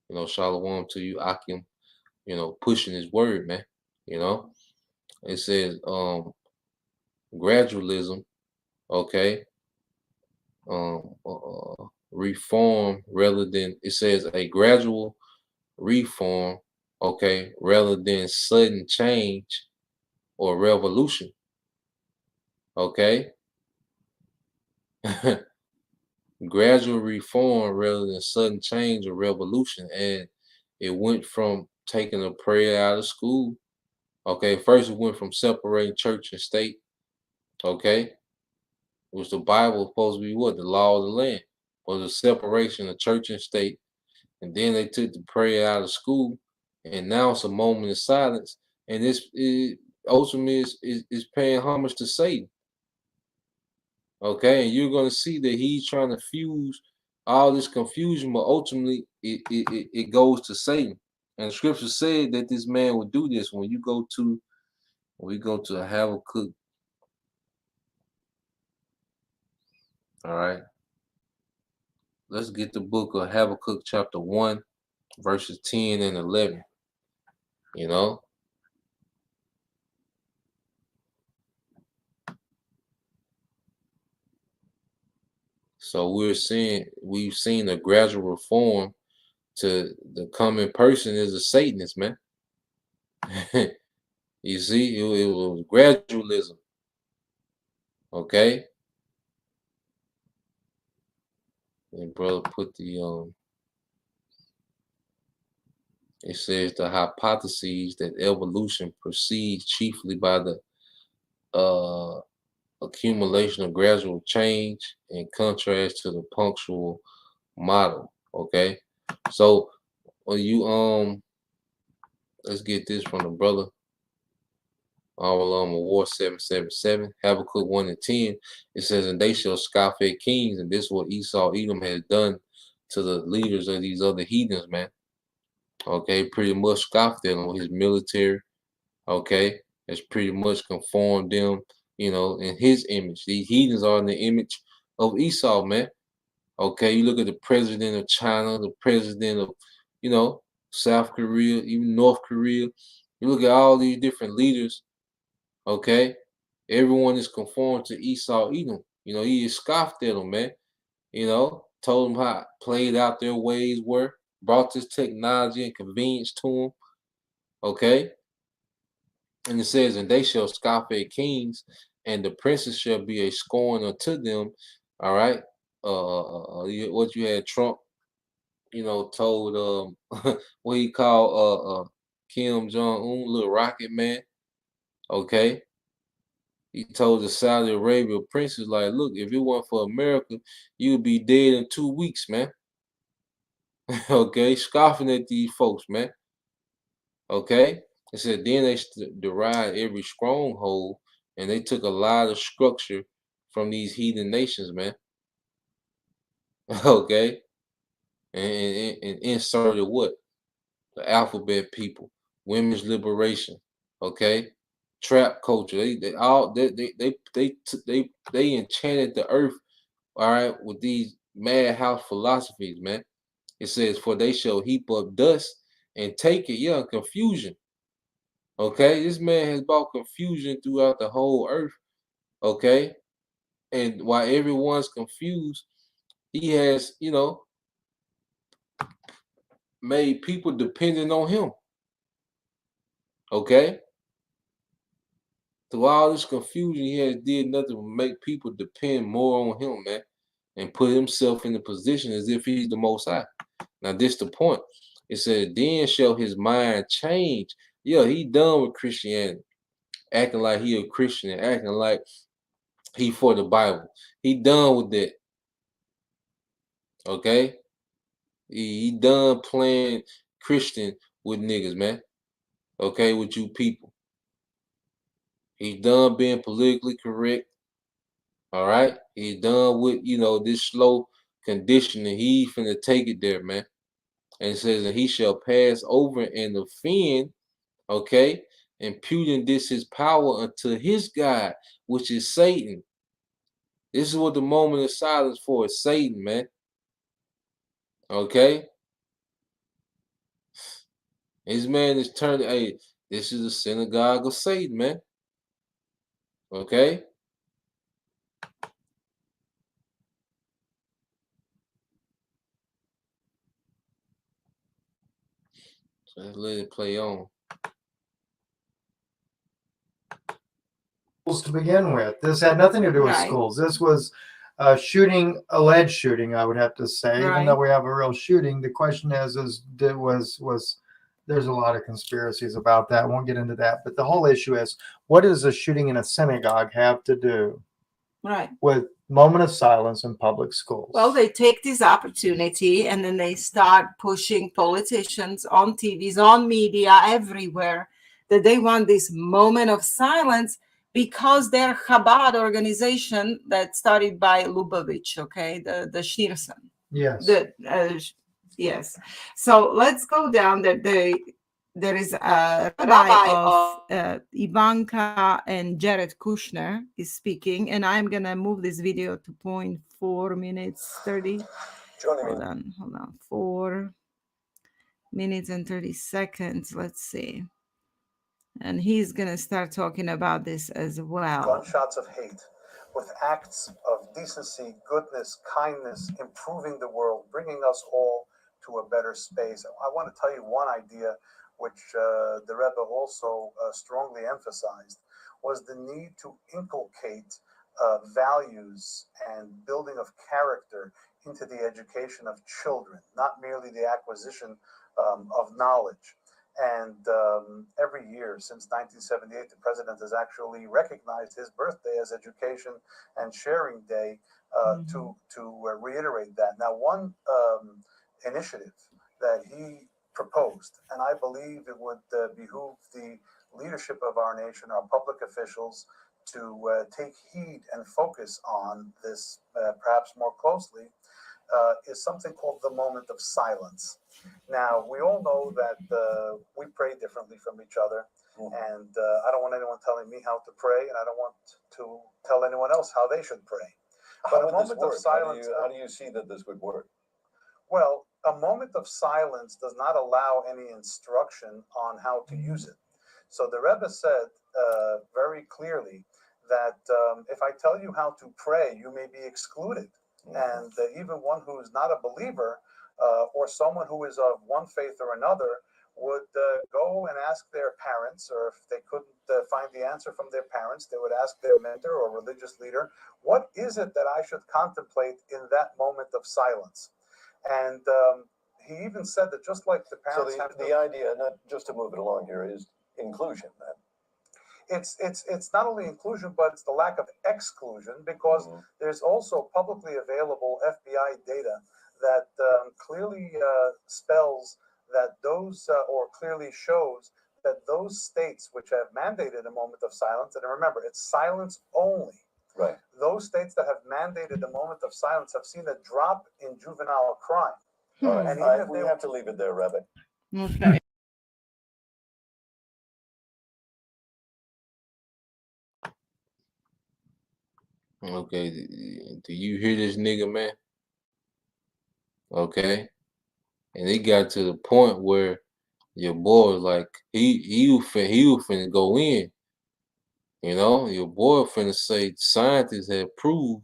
you know, shalom to you, Akim, you know, pushing his word, man. You know, it says gradualism, okay, reform rather than, it says a gradual reform, okay, rather than sudden change or revolution, okay. Gradual reform rather than sudden change or revolution. And it went from taking a prayer out of school. Okay, first it went from separating church and state. Okay, which the Bible supposed to be what? The law of the land, was the separation of church and state. And then they took the prayer out of school, and now it's a moment of silence. And ultimately is paying homage to Satan. Okay, and you're gonna see that he's trying to fuse all this confusion, but ultimately it goes to Satan. And the scripture said that this man would do this. When we go to Habakkuk, all right. Let's get the book of Habakkuk chapter 1, verses 10 and 11. You know. So we've seen a gradual reform to the coming person is a Satanist, man. You see, it was gradualism. Okay. And brother put the it says the hypotheses that evolution proceeds chiefly by the accumulation of gradual change in contrast to the punctual model. Okay. So when you let's get this from the brother. War 777, Habakkuk 1 and 10. It says, and they shall scoff at kings, and this is what Esau Edom has done to the leaders of these other heathens, man. Okay, pretty much scoffed at him with his military. Okay, it's pretty much conformed them, you know, in his image. These heathens are in the image of Esau, man. Okay, you look at the president of China, the president of, you know, South Korea, even North Korea. You look at all these different leaders. Okay, everyone is conformed to Esau Edom. You know, he scoffed at them, man. You know, told them how played out their ways were, brought this technology and convenience to them. Okay, and it says, and they shall scoff at kings, and the princes shall be a scorn unto them. All right, what you had Trump, you know, told what he called Kim Jong Un, little rocket man. Okay. He told the Saudi Arabia princes, like, look, if it weren't for America, you'd be dead in 2 weeks, man. Okay, scoffing at these folks, man. Okay, it said then they derived every stronghold, and they took a lot of structure from these heathen nations, man. Okay, and inserted what? The alphabet people, women's liberation. Okay, trap culture. They enchanted the earth. All right, with these madhouse philosophies, man. It says, for they shall heap up dust and take it. Yeah, confusion. Okay, this man has brought confusion throughout the whole earth. Okay, and while everyone's confused, he has, you know, made people dependent on him. Okay, through all this confusion, he has did nothing but make people depend more on him, man, and put himself in the position as if he's the Most High. Now, this the point. It said, then shall his mind change. Yeah, he done with Christianity, acting like he a Christian and acting like he for the Bible. He done with that. Okay? He done playing Christian with niggas, man. Okay, with you people. He's done being politically correct. All right? He's done with, you know, this slow conditioning. He finna take it there, man. And it says, and he shall pass over and offend, okay, imputing this his power unto his God, which is Satan. This is what the moment of silence for is Satan, man. Okay? His man is turned, hey, this is the synagogue of Satan, man. Okay? So let's let it play on. To begin with, this had nothing to do with Right. schools. This was a shooting, alleged shooting, I would have to say. Even Right. though we have a real shooting, the question is there's a lot of conspiracies about that. I won't get into that, but the whole issue is, what does a shooting in a synagogue have to do Right. with moment of silence in public schools? Well, they take this opportunity and then they start pushing politicians on TVs, on media, everywhere, that they want this moment of silence because they're Chabad organization that started by Lubavitch, okay, the Schneerson. Yes. Yes. So let's go down that there is a rabbi of Ivanka and Jared Kushner is speaking, and I'm gonna move this video to 0.4 minutes 30. Hold on. 4 minutes and 30 seconds. Let's see. And he's gonna start talking about this as well. Gunshots of hate with acts of decency, goodness, kindness, improving the world, bringing us all to a better space. I want to tell you one idea which the Rebbe also strongly emphasized was the need to inculcate values and building of character into the education of children, not merely the acquisition of knowledge. And every year since 1978, the president has actually recognized his birthday as Education and Sharing Day to reiterate that. Now, one initiative that he proposed, and I believe it would behoove the leadership of our nation, our public officials, to take heed and focus on this perhaps more closely, is something called the moment of silence. Now, we all know that we pray differently from each other, and I don't want anyone telling me how to pray, and I don't want to tell anyone else how they should pray. But a moment of silence. How do you see that this would work? Well, a moment of silence does not allow any instruction on how to use it. So the Rebbe said very clearly that if I tell you how to pray, you may be excluded. And even one who is not a believer or someone who is of one faith or another would go and ask their parents, or if they couldn't find the answer from their parents, they would ask their mentor or religious leader, what is it that I should contemplate in that moment of silence? And he even said that just like the parents So the idea, not just to move it along here, is inclusion then. It's not only inclusion, but it's the lack of exclusion, because there's also publicly available FBI data that clearly spells that those, or clearly shows that those states which have mandated a moment of silence, and remember, it's silence only. Right. Those states that have mandated a moment of silence have seen a drop in juvenile crime. All right. And even if we have to leave it there, Rebbe. Okay. Okay, do you hear this nigga, man? Okay, and it got to the point where your boy was like, he was finna go in. You know, your boy finna say scientists have proved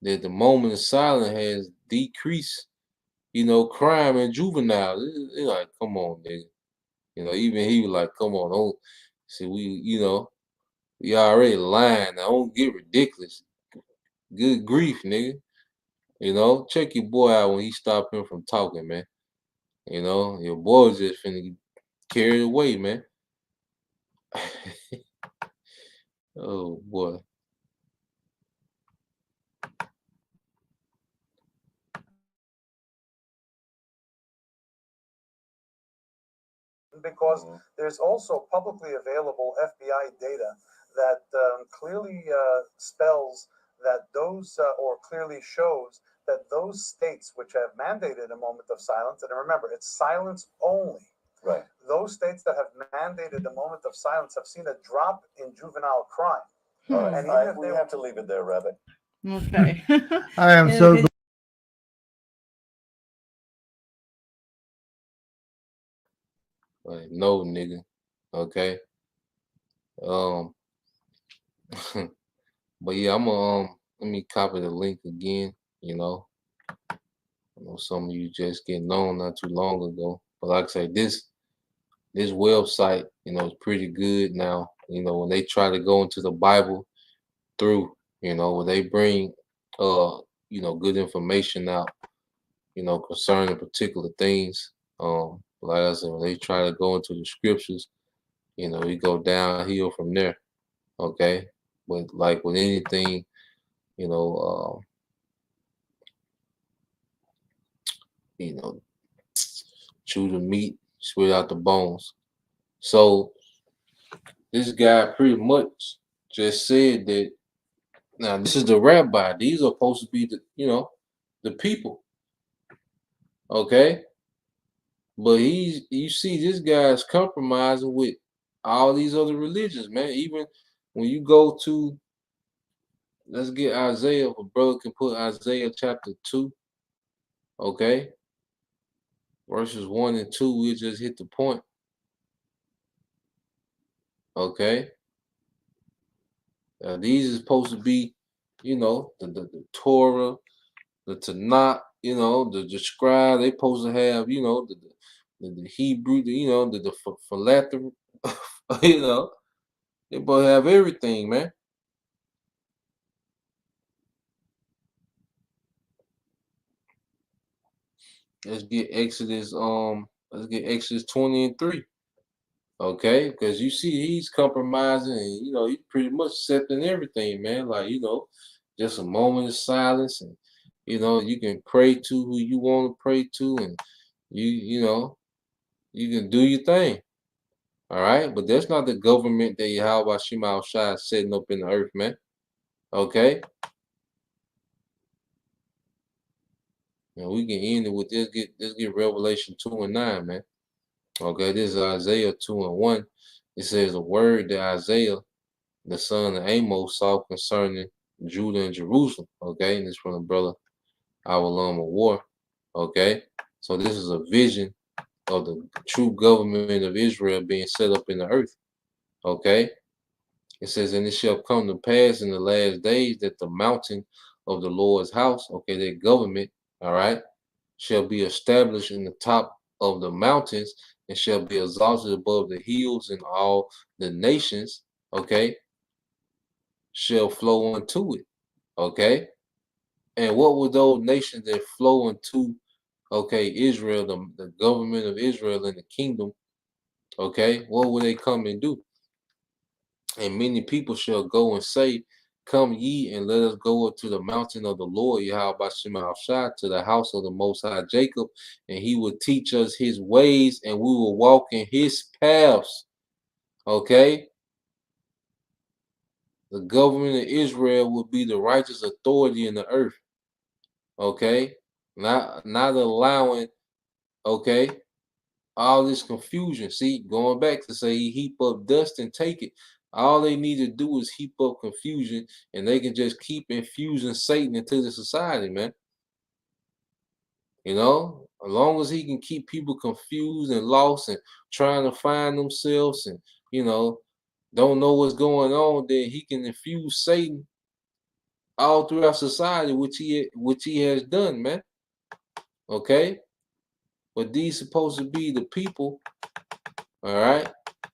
that the moment of silence has decreased, you know, crime and juveniles. It's like, come on, nigga. You know, even he was like, come on, don't see we already lying. Now don't get ridiculous. Good grief, nigga. You know, check your boy out when he stopped him from talking, man. You know, your boy's just finna get carried away, man. Oh boy. Because there's also publicly available FBI data that clearly spells that those, or clearly shows that those states which have mandated a moment of silence, and remember, it's silence only. Right. Those states that have mandated a moment of silence have seen a drop in juvenile crime. All right. And All even right. if We they have to leave it there, Rabbi. Okay. I am so glad. Like, no, nigga. Okay. Um, but yeah, I'm let me copy the link again. You know, I know some of you just getting on not too long ago. But like I say, this website, you know, is pretty good now. You know, when they try to go into the Bible through, you know, when they bring you know, good information out, you know, concerning particular things. Like I said, when they try to go into the scriptures, you know, we go downhill from there. Okay. But like with anything, you know, you know, chew the meat, spit out the bones. So this guy pretty much just said that now this is the rabbi. These are supposed to be the, you know, the people. Okay. But you see this guy's compromising with all these other religions, man. Even when you go to, let's get Isaiah, if a brother can put Isaiah chapter 2, okay? Verses 1 and 2, we'll just hit the point. Okay. These are supposed to be, you know, the Torah, the Tanakh, you know, the scribe. They supposed to have, you know, the Hebrew, you know, the philanthropy, you know, they supposed to have everything, man. Let's get Exodus 20 and 3. Okay, because you see he's compromising and you know he's pretty much accepting everything, man. Like, you know, just a moment of silence, and you know, you can pray to who you want to pray to, and you know, you can do your thing. All right, but that's not the government that Yahweh Shema Shai is setting up in the earth, man. Okay. And we can end it with this. Let's get Revelation 2 and 9, man. Okay, this is Isaiah 2 and 1. It says a word that Isaiah, the son of Amos, saw concerning Judah and Jerusalem. Okay, and this from the brother Awalam of War. Okay, so this is a vision of the true government of Israel being set up in the earth. Okay, it says, and it shall come to pass in the last days that the mountain of the Lord's house, okay, their government, all right, shall be established in the top of the mountains and shall be exalted above the hills, and all the nations, okay, shall flow unto it. Okay. And what were those nations that flow into, okay, Israel, the government of Israel and the kingdom? Okay. What will they come and do? And many people shall go and say, come ye and let us go up to the mountain of the Lord, Yahweh Shema Shai, to the house of the Most High Jacob, and he will teach us his ways, and we will walk in his paths. Okay. The government of Israel will be the righteous authority in the earth. Okay. Not allowing, okay, all this confusion. See, going back to say heap up dust and take it. All they need to do is heap up confusion, and they can just keep infusing Satan into the society, man. You know, as long as he can keep people confused and lost and trying to find themselves, and you know, don't know what's going on, then he can infuse Satan all throughout society, which he has done, man. Okay, but these supposed to be the people. All right.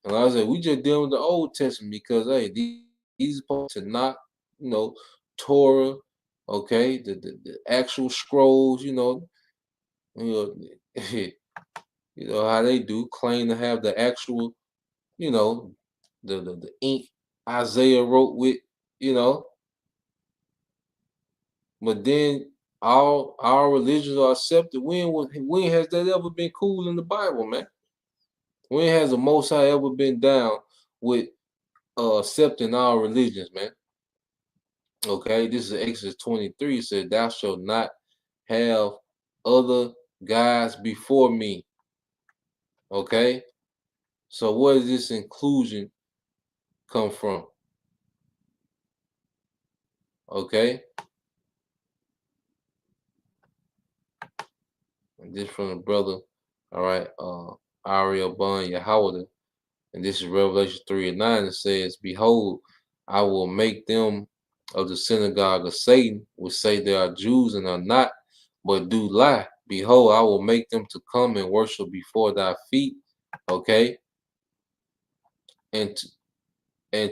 And like I said, we just dealing with the Old Testament because hey, these supposed to not, you know, Torah, okay, the actual scrolls, you know, you know how they do claim to have the actual, you know, the ink Isaiah wrote with, you know, but then all our religions are accepted. When has that ever been cool in the Bible, man? When has the Most High ever been down with accepting all religions, man? Okay, this is Exodus 23. It says, thou shalt not have other guys before me. Okay? So where does this inclusion come from? Okay? And this from the brother, all right, Ariel Bun Yahweh. And this is Revelation 3:9. It says, behold, I will make them of the synagogue of Satan, which say they are Jews and are not, but do lie. Behold, I will make them to come and worship before thy feet. Okay? And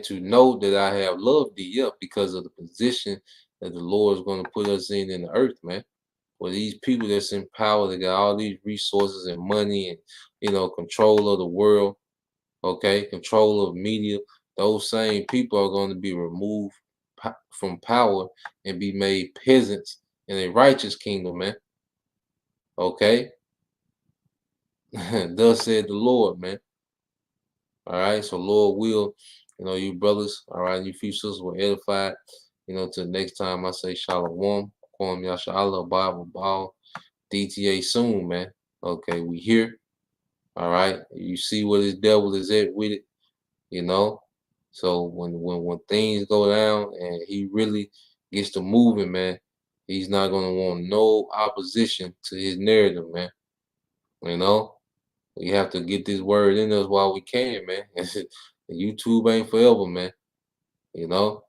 to know that I have loved thee up because of the position that the Lord is going to put us in the earth, man. Where these people that's in power, they got all these resources and money and, you know, control of the world, okay, control of media. Those same people are going to be removed from power and be made peasants in a righteous kingdom, man. Okay? Thus said the Lord, man. All right, so Lord will, you know, you brothers, all right, you few sisters were edified. You know, till next time I say Shalom, Kwam Yashala, Bible Ball, DTA soon, man. Okay, we here. All right, you see where this devil is at with it, you know. So when things go down and he really gets to moving, man, he's not gonna want no opposition to his narrative, man. You know. We have to get this word in us while we can, man. YouTube ain't forever, man. You know?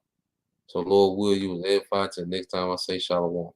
So Lord will you was edified till next time I say shalom.